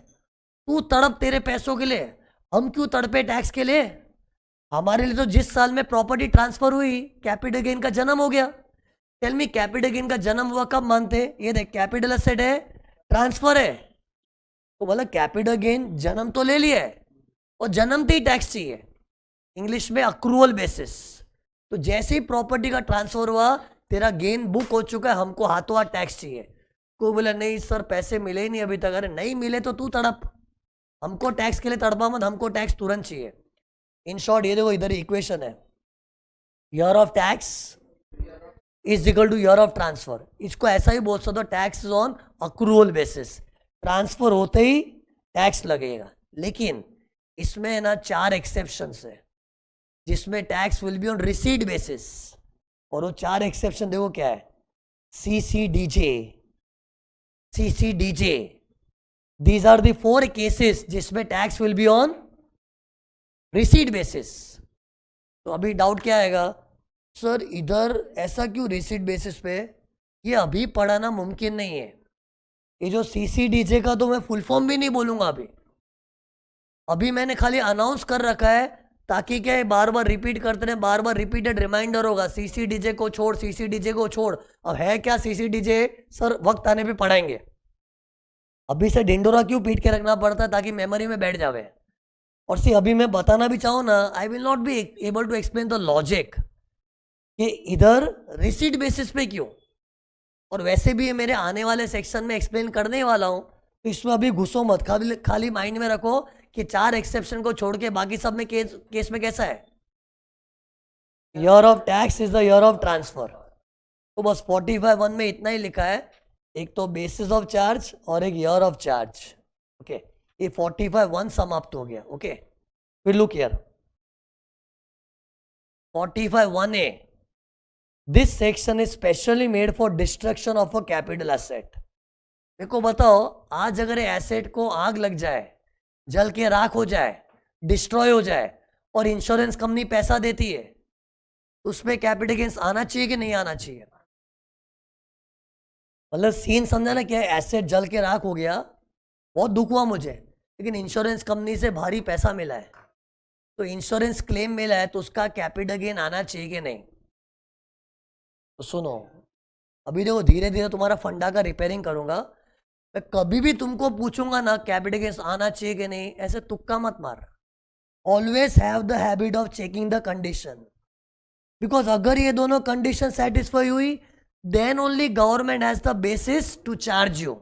Speaker 1: तू तड़प तेरे पैसों के लिए, हम क्यों तड़पे टैक्स के लिए? हमारे लिए तो जिस साल में प्रॉपर्टी ट्रांसफर हुई कैपिटल गेन का जन्म हो गया। टेल मी कैपिटल गेन का जन्म हुआ कब मानते? ये देख कैपिटल एसेट है, ट्रांसफर है, तो बोला कैपिटल गेन जन्म तो ले लिया है और जन्मते ही टैक्स चाहिए, इंग्लिश में अक्रूवल बेसिस। तो जैसे ही प्रॉपर्टी का ट्रांसफर हुआ तेरा गेन बुक हो चुका है, हमको हाथों हाथ टैक्स चाहिए। कोई बोला नहीं सर पैसे मिले ही नहीं अभी तक। अरे नहीं मिले तो तू तड़प, हमको टैक्स के लिए तड़पा मत, हमको टैक्स तुरंत चाहिए। इन शॉर्ट ये देखो इधर इक्वेशन है, year of tax is equal two year of transfer. इसको ऐसा ही बोल सकते हो, tax is on accrual basis, transfer होते ही टैक्स लगेगा। लेकिन इसमें है ना 4 एक्सेप्शंस है जिसमें tax will be on receipt basis. और वो 4 एक्सेप्शन देखो क्या है, सीसीडीजे, सीसीडीजे, दीज आर द 4 केसेस जिसमें tax will be on receipt basis. तो अभी डाउट क्या आएगा, सर इधर ऐसा क्यों रिसीट बेसिस पे? ये अभी पढ़ाना मुमकिन नहीं है। ये जो सीसीडीजे का तो मैं फुल फॉर्म भी नहीं बोलूंगा अभी मैंने खाली अनाउंस कर रखा है ताकि क्या है बार बार रिपीट करते रहे, बार बार रिपीटेड रिमाइंडर होगा, सीसीडीजे को छोड़, सीसीडीजे को छोड़। अब है क्या सीसीडीजे? सर वक्त आने पे पढ़ाएंगे, अभी से ढिंडोरा क्यों पीट के रखना पड़ता है ताकि मेमोरी में बैठ जावे। और सी अभी मैं बताना भी चाहूँ ना, I will not be able to explain the logic कि इधर रिसीट बेसिस पे क्यों। और वैसे भी ये मेरे आने वाले सेक्शन में एक्सप्लेन करने वाला हूँ, तो इसमें अभी घुसो मत, खाली माइंड में रखो कि 4 एक्सेप्शन को छोड़ के बाकी सब में केस में कैसा है, year of tax is the year of transfer. तो बस 45(1) में इतना ही लिखा है, एक तो बेसिस ऑफ चार्ज और एक ईयर ऑफ चार्ज। ओके, ये 45(1) समाप्त हो गया। ओके, फिर look here 45(1)(a, this section is specially made for destruction of a capital asset. देखो बताओ, आज अगर एसेट को आग लग जाए, जल के राख हो जाए, डिस्ट्रॉय हो जाए और इंश्योरेंस कंपनी पैसा देती है, तो उसमें कैपिटल गेन्स आना चाहिए कि नहीं आना चाहिए? मतलब सीन समझा ना, क्या एसेट जल के राख हो गया, बहुत दुख हुआ मुझे, लेकिन इंश्योरेंस कंपनी से भारी पैसा मिला है, तो इंश्योरेंस क्लेम मिला है, तो उसका कैपिटल गेन आना चाहिए कि नहीं? तो सुनो, अभी देखो धीरे धीरे तुम्हारा फंडा का रिपेयरिंग करूंगा। मैं कभी भी तुमको पूछूंगा ना कैपिटल गेन्स आना चाहिए कि नहीं, ऐसे तुक्का मत मार। Always have the habit of checking the condition, because अगर ये दोनों कंडीशन सेटिस्फाई हुई then only government has the basis to charge you.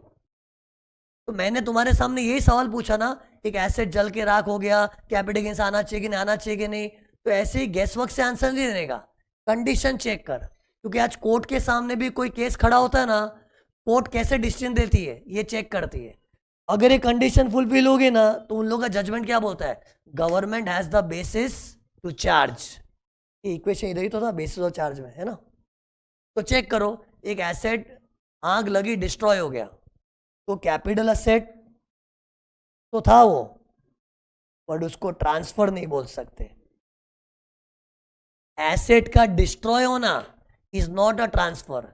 Speaker 1: तो मैंने तुम्हारे सामने यही सवाल पूछा ना, एक एसेट जल के राख हो गया, कैपिटल गेन्स आना चाहिए कि नहीं, आना चाहिए कि नहीं? तो ऐसे ही गैस वर्क से आंसर नहीं देने का, कंडीशन चेक कर। क्योंकि आज कोर्ट के सामने भी कोई केस खड़ा होता है ना, कोर्ट कैसे डिसीजन देती है ये चेक करती है। अगर ये कंडीशन फुलफिल होगी ना, तो उन लोगों का जजमेंट क्या बोलता है, government has the basis to charge. ये इक्वेशन इधर ही तो था, बेसिस और चार्ज में, है ना? तो चेक करो, एक एसेट आग लगी, डिस्ट्रॉय हो गया, तो कैपिटल एसेट तो था वो, बट उसको ट्रांसफर नहीं बोल सकते। एसेट का डिस्ट्रॉय होना इज नॉट अ ट्रांसफर।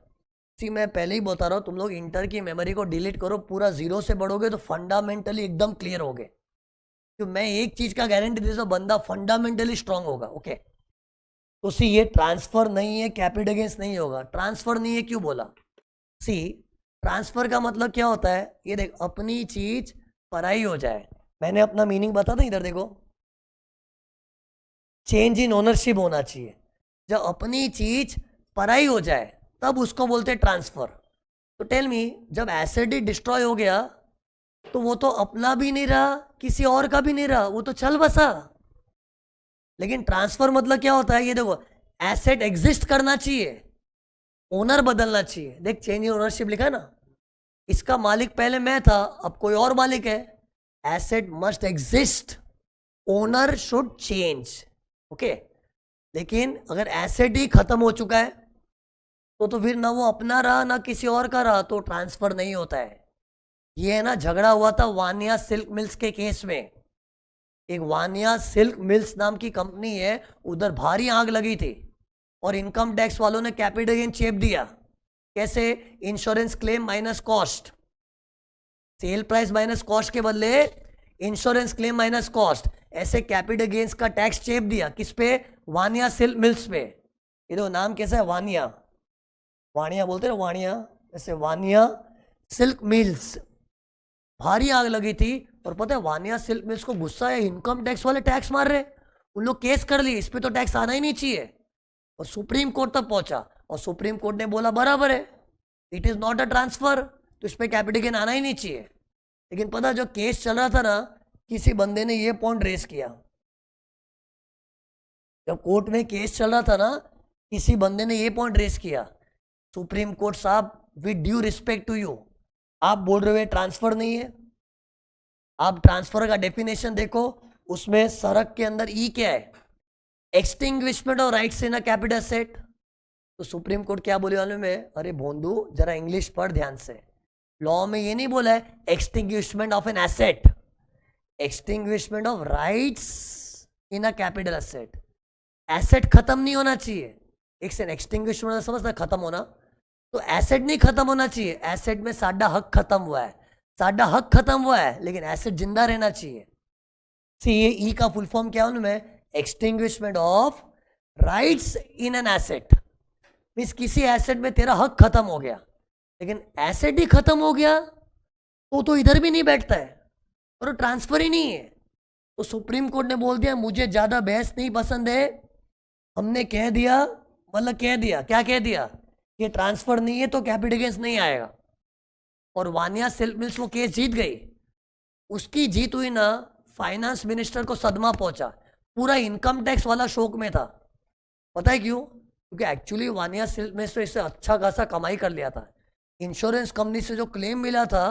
Speaker 1: सी मैं पहले ही बता रहा हूं, तुम लोग इंटर की मेमोरी को डिलीट करो, पूरा 0 से बढ़ोगे तो फंडामेंटली एकदम क्लियर होगे। तो मैं एक चीज का गारंटी देता हूं, बंदा फंडामेंटली स्ट्रांग होगा। ओके, तो सी ये ट्रांसफर नहीं है, कैपिटल गेन्स नहीं होगा। ट्रांसफर नहीं है क्यों बोला? सी ट्रांसफर का मतलब क्या होता है, ये देख, अपनी चीज पराई हो जाए। मैंने अपना मीनिंग बता था, इधर देखो, चेंज इन ओनरशिप होना चाहिए। जब अपनी चीज पराई हो जाए तब उसको बोलते हैं ट्रांसफर। तो टेल मी, जब एसेट ही डिस्ट्रॉय हो गया तो वो तो अपना भी नहीं रहा, किसी और का भी नहीं रहा, वो तो चल बसा। लेकिन ट्रांसफर मतलब क्या होता है, ये देखो, एसेट एग्जिस्ट करना चाहिए, ओनर बदलना चाहिए। देख चेंज इन ओनरशिप लिखा है ना, इसका मालिक पहले मैं था, अब कोई और मालिक है। Asset must exist, owner should change. Okay, लेकिन अगर एसेट ही खत्म हो चुका है तो फिर ना वो अपना रहा ना किसी और का रहा, तो ट्रांसफर नहीं होता है। ये है ना, झगड़ा हुआ था वानिया सिल्क मिल्स के केस में। एक वानिया सिल्क मिल्स नाम की कंपनी है, उधर भारी आग लगी थी और इनकम टैक्स वालों ने कैपिटल गेन चेप दिया। कैसे? Insurance claim minus cost, sale price minus cost के बदले इंश्योरेंस क्लेम माइनस कॉस्ट, ऐसे कैपिटल गेन्स का टैक्स चेप दिया। किस पे? वानिया सिल्क मिल्स पे। ये दो नाम कैसा है, वानिया, वानिया बोलते हैं ना, वानिया, ऐसे वानिया सिल्क मिल्स। भारी आग लगी थी और पता है वानिया सिल्क मिल्स को गुस्सा है, इनकम टैक्स वाले टैक्स मार रहे, उन लोग केस कर लिए, इस पे तो टैक्स आना ही नहीं चाहिए, और सुप्रीम कोर्ट तक पहुंचा और सुप्रीम कोर्ट ने बोला बराबर है, it is not a transfer, तो इस पे कैपिटल गेन आना ही नहीं चाहिए। लेकिन पता जो केस चल रहा था ना, किसी बंदे ने ये पॉइंट रेस किया, जब कोर्ट में केस चल रहा था ना, किसी बंदे ने ये पॉइंट रेस किया, सुप्रीम कोर्ट साहब with due respect to you, आप बोल रहे हो ट्रांसफर नहीं है, आप ट्रांसफर का डेफिनेशन देखो, उसमें सरक के अंदर ई क्या है, extinguishment of rights in a capital asset. तो सुप्रीम कोर्ट क्या बोले वाले में, अरे भोंदू जरा इंग्लिश पढ़ ध्यान से, लॉ में ये नहीं बोला है extinguishment of an asset, extinguishment of rights in a capital asset. Asset खत्म नहीं होना चाहिए, एक से एक्सटिंग्विशमेंट समझना, खत्म होना, तो एसेट नहीं खत्म होना चाहिए, एसेट में साडा हक खत्म हुआ है, साडा हक खत्म हुआ है, लेकिन एसेट जिंदा रहना चाहिए। सी ये ई का फुल फॉर्म क्या उनमें, extinguishment of rights in an asset, means किसी एसेट में तेरा हक खत्म हो गया, लेकिन एसेट ही खत्म हो गया तो इधर भी नहीं बैठता है और ट्रांसफर ही नहीं है। तो सुप्रीम कोर्ट ने बोल दिया मुझे ज्यादा बहस नहीं पसंद है, हमने कह दिया, मतलब कह दिया, क्या कह दिया, ये ट्रांसफर नहीं है तो कैपिटल गेन्स नहीं आएगा, और वानिया सिल्क मिल्स वो केस जीत गई। उसकी जीत हुई ना, फाइनेंस मिनिस्टर को सदमा पहुंचा, पूरा इनकम टैक्स वाला शौक में था। पता है क्यों? क्योंकि एक्चुअली वानिया सिल्क मिल्स तो इससे अच्छा खासा कमाई कर लिया था, इंश्योरेंस कंपनी से जो क्लेम मिला था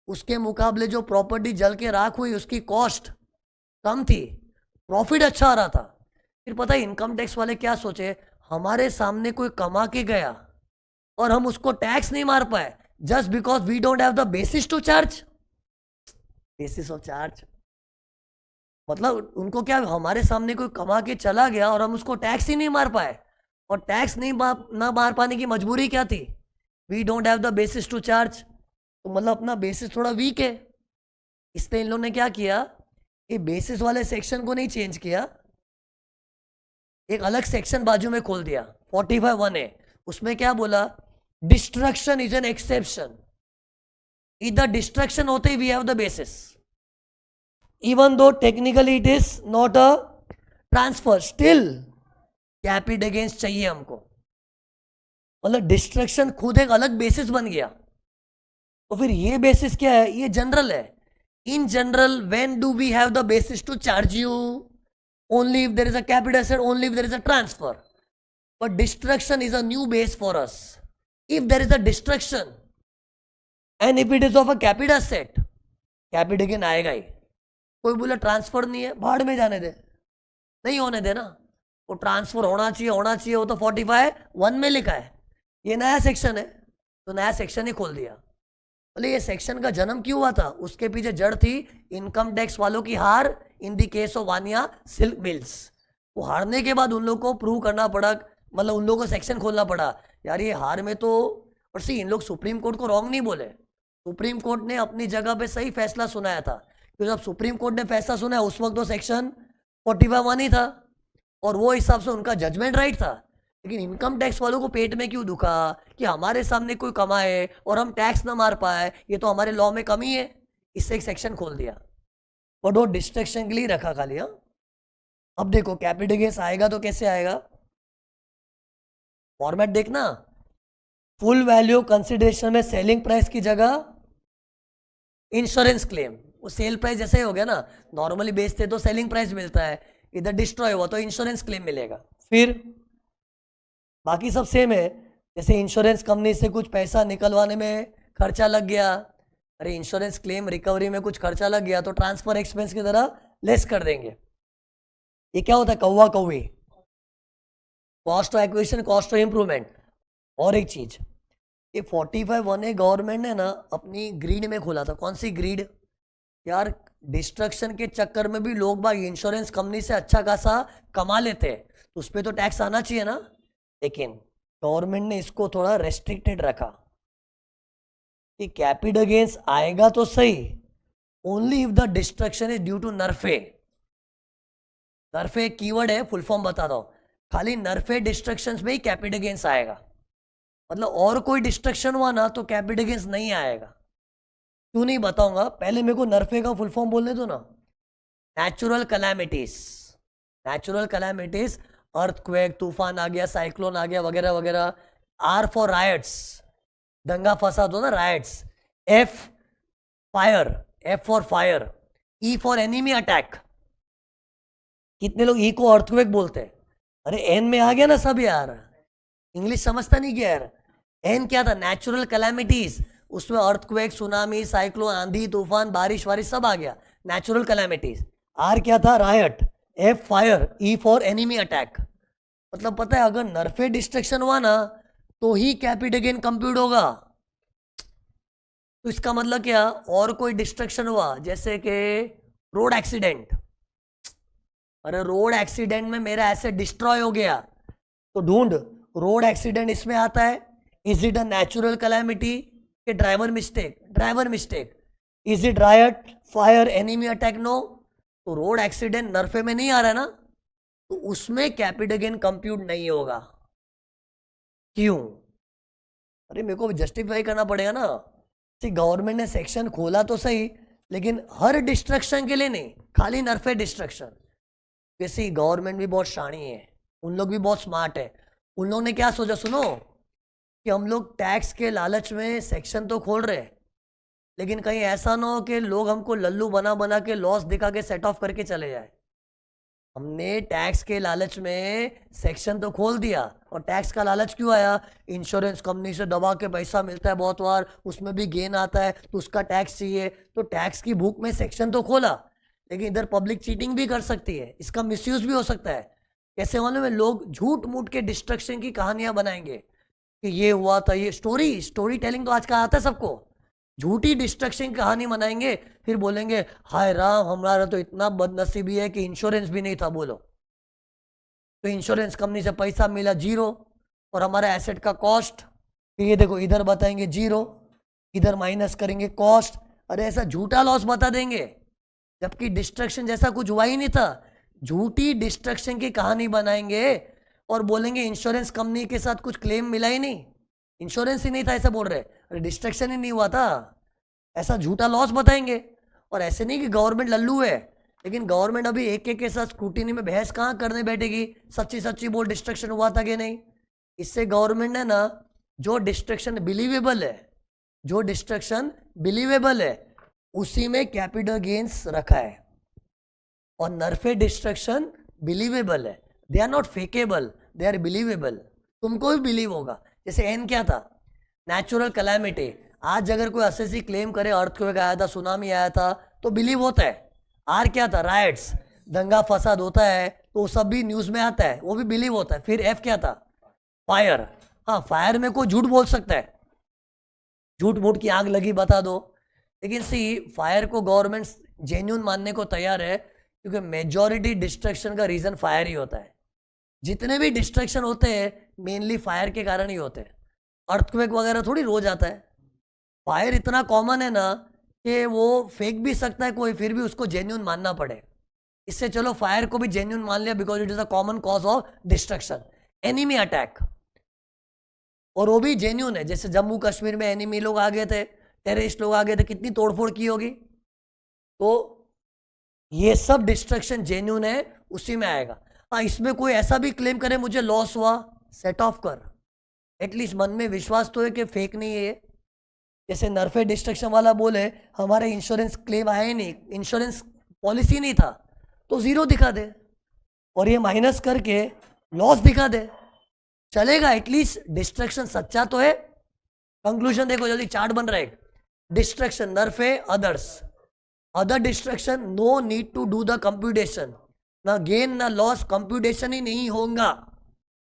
Speaker 1: उसके मुकाबले जो प्रॉपर्टी जल के राख हुई उसकी कॉस्ट कम थी, प्रॉफिट अच्छा आ रहा था। फिर पता है इनकम टैक्स वाले क्या सोचे, हमारे सामने कोई कमा के गया और हम उसको टैक्स नहीं मार पाए, just because we don't have the basis to charge, basis of charge, मतलब उनको क्या, हमारे सामने कोई कमा के चला गया और हम उसको टैक्स ही नहीं मार पाए, और टैक्स नहीं ना मार पाने की मजबूरी क्या थी, we don't have the basis to charge, तो मतलब अपना बेसिस थोड़ा वीक है, इसलिए इन लोगों ने क्या किया, ये बेसिस वाले सेक्शन को नहीं चेंज किया, एक अलग सेक्शन बाजू में खोल दिया 45(1)(a, उसमें क्या बोला, डिस्ट्रक्शन इज एन एक्सेप्शन, इधर डिस्ट्रक्शन होते ही we have the basis, even though technically it is not a transfer, still capital gains चाहिए हमको, मतलब डिस्ट्रक्शन खुद एक अलग बेसिस बन गया। तो फिर ये बेसिस क्या है, ये जनरल है, in general when do we have the basis to charge you, only if there is a capital asset, only if there is a transfer, but destruction is a new base for us. If there is a destruction and if it is of a capital asset, capital gain आएगा ही। कोई बोला ट्रांसफर नहीं है, भाड़ में जाने दे, नहीं होने देना, वो ट्रांसफर होना चाहिए, वो तो 45(1) में लिखा है, ये नया सेक्शन है, तो नया सेक्शन ही खोल दिया। बोले ये सेक्शन का जन्म क्यों हुआ था, उसके पीछे जड़ थी इनकम टैक्स वालों की हार in the case of Vaniya silk mills. वो हारने के बाद उन लोगों को प्रूव करना पड़ा, मतलब उन लोगों को सेक्शन खोलना पड़ा, यार ये हार में तो, और सी इन लोग सुप्रीम कोर्ट को रॉन्ग नहीं बोले, सुप्रीम कोर्ट ने अपनी जगह पे सही फैसला सुनाया था, क्योंकि जब सुप्रीम कोर्ट ने फैसला सुनाया उस वक्त तो सेक्शन 45(1) ही था और वो हिसाब से उनका जजमेंट राइट था। लेकिन इनकम टैक्स वालों को पेट में क्यों दुखा कि हमारे सामने कोई कमाए और हम टैक्स ना मार पाए, ये तो हमारे लॉ में कमी है, इससे एक सेक्शन खोल दिया और वो डिस्ट्रक्शन के लिए रखा खाली। हाँ, अब देखो कैपिटल गेन्स आएगा तो कैसे आएगा, फॉर्मेट देखना, फुल वैल्यू कंसिडरेशन में सेलिंग प्राइस की जगह इंश्योरेंस क्लेम, वो सेल प्राइस जैसे ही हो गया ना, नॉर्मली बेचते तो सेलिंग प्राइस मिलता है, इधर डिस्ट्रॉय हुआ तो इंश्योरेंस क्लेम मिलेगा। फिर बाकी सब सेम है, जैसे इंश्योरेंस कंपनी से कुछ पैसा निकलवाने में खर्चा लग गया, अरे इंश्योरेंस क्लेम रिकवरी में कुछ खर्चा लग गया तो ट्रांसफर एक्सपेंस की तरह लेस कर देंगे। ये क्या होता है, कौवा कौवी, cost of acquisition, cost of improvement. और एक चीज, ये 45(1)(a गवर्नमेंट ने ना अपनी ग्रीड में खोला था। कौन सी ग्रीड यार? डिस्ट्रक्शन के चक्कर में भी लोग बाग इंश्योरेंस कंपनी से अच्छा खासा कमा लेते हैं, तो उस पर तो टैक्स आना चाहिए ना। लेकिन गवर्नमेंट ने इसको थोड़ा रेस्ट्रिक्टेड रखा कि कैपिटल गेन्स आएगा तो सही, only if the destruction is due to NRFE. NRFE keyword है, फुल फॉर्म बता दो। खाली नरफे डिस्ट्रक्शंस में ही कैपिटल गेन्स आएगा, मतलब और कोई डिस्ट्रक्शन हुआ ना तो कैपिटल गेन्स नहीं आएगा। क्यों नहीं बताऊंगा, पहले मेरे को नरफे का फुल फॉर्म बोलने दो ना। Natural calamities, natural calamities, earthquake, तूफान आ गया, साइक्लोन आ गया, वगैरह वगैरह। आर फॉर रायट्स, दंगा फसाद हो ना, riots. F fire, F for fire. E for enemy attack, कितने लोग ई को अर्थक्वेक बोलते हैं? अरे एन में आ गया ना सब यार, इंग्लिश समझता नहीं क्या यार। एन क्या था? नेचुरल कैलामिटीज, उसमें अर्थक्वेक, सुनामी, साइक्लोन, आंधी तूफान, बारिश वारिश सब आ गया, नेचुरल कैलामिटीज। आर क्या था? Riot. F fire. E for enemy attack. मतलब पता है, अगर नरफे डिस्ट्रक्शन हुआ ना तो ही कैपिटल गेन कंप्यूट होगा। तो इसका मतलब क्या? और कोई डिस्ट्रक्शन हुआ जैसे कि रोड एक्सीडेंट, अरे रोड एक्सीडेंट में मेरा एसेट डिस्ट्रॉय हो गया, तो ढूंढ रोड एक्सीडेंट इसमें आता है। Is it a natural calamity कि driver mistake? Driver mistake. Is it riot, fire, enemy attack? No. तो रोड एक्सीडेंट नरफे में नहीं आ रहा है ना, तो उसमें कैपिटल गेन कंप्यूट नहीं होगा। क्यों? अरे मेरे को जस्टिफाई करना पड़ेगा ना। गवर्नमेंट ने सेक्शन खोला तो सही, लेकिन हर डिस्ट्रक्शन के लिए नहीं, खाली नरफे डिस्ट्रक्शन। वैसे गवर्नमेंट भी बहुत शानी है, उन लोग भी बहुत स्मार्ट है। उन लोगों ने क्या सोचा सुनो, कि हम लोग टैक्स के लालच में सेक्शन तो खोल रहे हैं, लेकिन कहीं ऐसा ना हो कि लोग हमको लल्लू बना बना के लॉस दिखा के सेट ऑफ करके चले जाए। हमने टैक्स के लालच में सेक्शन तो खोल दिया, और टैक्स का लालच क्यों आया? इंश्योरेंस कंपनी से दबा के पैसा मिलता है बहुत बार, उसमें भी गेन आता है, तो उसका टैक्स चाहिए, तो टैक्स की भूख में सेक्शन तो खोला। लेकिन इधर पब्लिक चीटिंग भी कर सकती है, इसका मिसयूज भी हो सकता है। कैसे मालूम है? लोग झूठ मूठ के डिस्ट्रक्शन की कहानियां बनाएंगे कि ये हुआ था, ये स्टोरी टेलिंग तो आजकल आता है सबको। झूठी डिस्ट्रक्शन की कहानी बनाएंगे, फिर बोलेंगे हाय राम हमारा तो इतना बदनसीबी है कि इंश्योरेंस भी नहीं था। बोलो, तो इंश्योरेंस कंपनी से पैसा मिला जीरो, और हमारा एसेट का कॉस्ट, ये देखो इधर बताएंगे जीरो, इधर माइनस करेंगे कॉस्ट। अरे ऐसा झूठा लॉस बता देंगे, जबकि डिस्ट्रक्शन जैसा कुछ हुआ ही नहीं था। झूठी डिस्ट्रक्शन की कहानी बनाएंगे और बोलेंगे इंश्योरेंस कंपनी के साथ कुछ क्लेम मिला ही नहीं, इंश्योरेंस ही नहीं था, ऐसा बोल रहे। अरे डिस्ट्रक्शन ही नहीं हुआ था, ऐसा झूठा लॉस बताएंगे। और ऐसे नहीं कि गवर्नमेंट लल्लू है, लेकिन गवर्नमेंट अभी एक एक के साथ स्क्रूटिनी में बहस कहाँ करने बैठेगी? सच्ची सच्ची बोल, डिस्ट्रक्शन हुआ था कि नहीं। इससे गवर्नमेंट ने ना, जो डिस्ट्रक्शन बिलीवेबल है, जो डिस्ट्रक्शन बिलीवेबल है, उसी में कैपिटल गेन्स रखा है। और नरफे डिस्ट्रक्शन बिलीवेबल है, they are not fakeable, they are believable. तुमको भी बिलीव होगा। जैसे एन क्या था? Natural calamity. आज अगर कोई एसएससी क्लेम करे अर्थक्वेक आया था, सुनामी आया था, तो बिलीव होता है। आर क्या था? राइट्स, दंगा फसाद होता है तो वो सब भी न्यूज में आता है, वो भी बिलीव होता है। फिर एफ क्या था? फायर। हाँ, फायर में कोई झूठ बोल सकता है, झूठ मूठ की आग लगी बता दो, लेकिन सी फायर को गवर्नमेंट जेन्यून मानने को तैयार है, क्योंकि मेजॉरिटी डिस्ट्रक्शन का रीजन फायर ही होता है। जितने भी डिस्ट्रक्शन होते हैं मेनली फायर के कारण ही होते हैं। अर्थक्वेक वगैरह थोड़ी रोज आता है। फायर इतना कॉमन है ना कि वो फेक भी सकता है कोई, फिर भी उसको जेन्यून मानना पड़े। इससे चलो फायर को भी जेन्यून मान लिया, because it is a common cause of destruction. Enemy attack, और वो भी जेन्यून है। जैसे जम्मू कश्मीर में एनिमी लोग आ गए थे, टेररिस्ट लोग आ गए थे, कितनी तोड़फोड़ की होगी। तो ये सब डिस्ट्रक्शन जेन्यून है, उसी में आएगा। हाँ, इसमें कोई ऐसा भी क्लेम करे मुझे लॉस हुआ, सेट ऑफ कर, एटलीस्ट मन में विश्वास तो है कि फेक नहीं है ये। जैसे नरफे डिस्ट्रक्शन वाला बोले हमारे इंश्योरेंस क्लेम आया ही नहीं, इंश्योरेंस पॉलिसी नहीं था, तो जीरो दिखा दे, और ये माइनस करके लॉस दिखा दे, चलेगा। एटलीस्ट डिस्ट्रक्शन सच्चा तो है। कंक्लूजन देखो जल्दी, चार्ट बन रहा है। Destruction NRFE, others, other destruction no need to do the computation, ना गेन ना लॉस, कंप्यूटेशन ही नहीं होगा।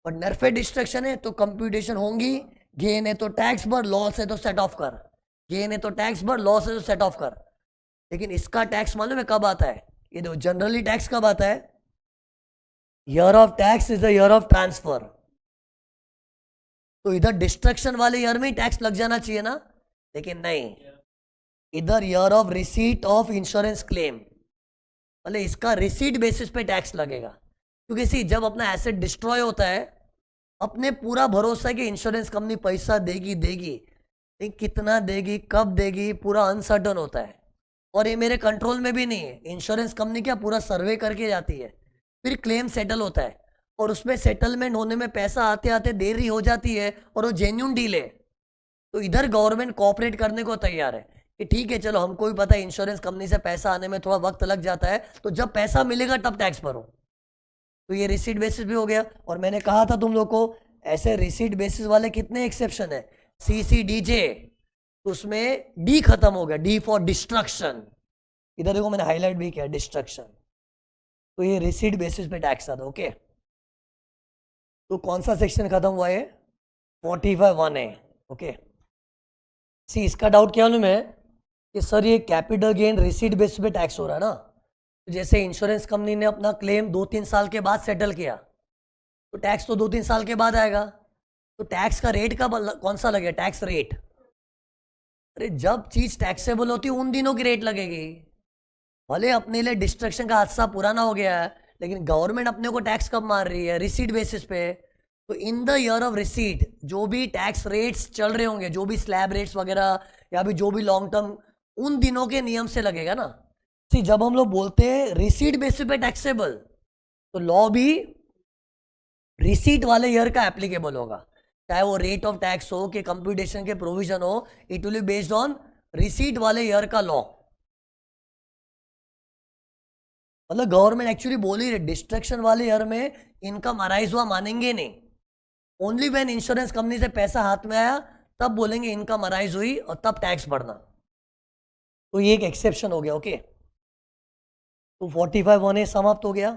Speaker 1: और नरफे डिस्ट्रक्शन है तो कंप्यूटेशन होंगी, गेन है तो टैक्स भर, लॉस है तो सेट ऑफ कर, गेन है तो टैक्स भर, लॉस है तो सेट ऑफ कर। लेकिन इसका टैक्स मालूम है कब आता है? ये देखो, जनरली टैक्स कब आता है? Year of tax is the year of transfer. तो इधर डिस्ट्रक्शन वाले ईयर में ही टैक्स लग जाना चाहिए ना, लेकिन नहीं, इधर year of receipt of insurance claim, मतलब इसका रिसीट बेसिस पे टैक्स लगेगा। क्योंकि सी, जब अपना एसेट डिस्ट्रॉय होता है, अपने पूरा भरोसा है कि इंश्योरेंस कंपनी पैसा देगी देगी, लेकिन कितना देगी, कब देगी, पूरा अनसर्टन होता है। और ये मेरे कंट्रोल में भी नहीं है। इंश्योरेंस कंपनी क्या पूरा सर्वे करके जाती है, फिर क्लेम सेटल होता है, और उसमें सेटलमेंट होने में पैसा आते आते देरी हो जाती है, और वो जेन्युइन डील है। तो इधर गवर्नमेंट कोऑपरेट करने को तैयार है कि ठीक है चलो, हमको भी पता है इंश्योरेंस कंपनी से पैसा आने में थोड़ा वक्त लग जाता है, तो जब पैसा मिलेगा तब टैक्स भरो। तो ये रिसीट बेसिस भी हो गया। और मैंने कहा था तुम लोग को, ऐसे रिसीट बेसिस वाले कितने एक्सेप्शन है, CCDJ, तो उसमें डी खत्म हो गया, डी फॉर डिस्ट्रक्शन। इधर देखो मैंने हाईलाइट भी किया, डिस्ट्रक्शन। तो ये रिसीट बेसिस पे टैक्स आता है। ओके, तो कौन सा सेक्शन खत्म हुआ है? 45(1) है। ओके, सी, इसका डाउट क्या मालूम है कि सर ये कैपिटल गेन रिसीट बेसिस पे टैक्स हो रहा है ना। तो जैसे इंश्योरेंस कंपनी ने अपना क्लेम 2-3 साल के बाद सेटल किया, तो टैक्स तो 2-3 साल के बाद आएगा। तो टैक्स का रेट कौन सा लगेगा? टैक्स रेट, अरे जब चीज टैक्सेबल होती है उन दिनों की रेट लगेगी। भले अपने लिए डिस्ट्रक्शन का हादसा पुराना हो गया है, लेकिन गवर्नमेंट अपने को टैक्स कब मार रही है? रिसीट बेसिस पे। तो in the year of receipt जो भी टैक्स रेट्स चल रहे होंगे, जो भी स्लैब रेट्स वगैरह, या भी जो भी लॉन्ग टर्म, उन दिनों के नियम से लगेगा ना। सी, जब हम लोग बोलते हैं रिसीट बेसिस पे टैक्सेबल, तो लॉ भी रिसीट वाले ईयर का एप्लीकेबल होगा। चाहे वो रेट ऑफ टैक्स हो कि कंप्यूटेशन के प्रोविजन हो, it will be based on receipt वाले ईयर का लॉ। मतलब गवर्नमेंट एक्चुअली बोल ही रही, डिस्ट्रक्शन वाले ईयर में इनकम अराइज हुआ मानेंगे नहीं। ओनली व्हेन इंश्योरेंस कंपनी से पैसा हाथ में आया तब बोलेंगे इनकम अराइज हुई, और तब टैक्स भरना। तो ये एक एक्सेप्शन हो गया। ओके, तो 45(1) समाप्त हो गया।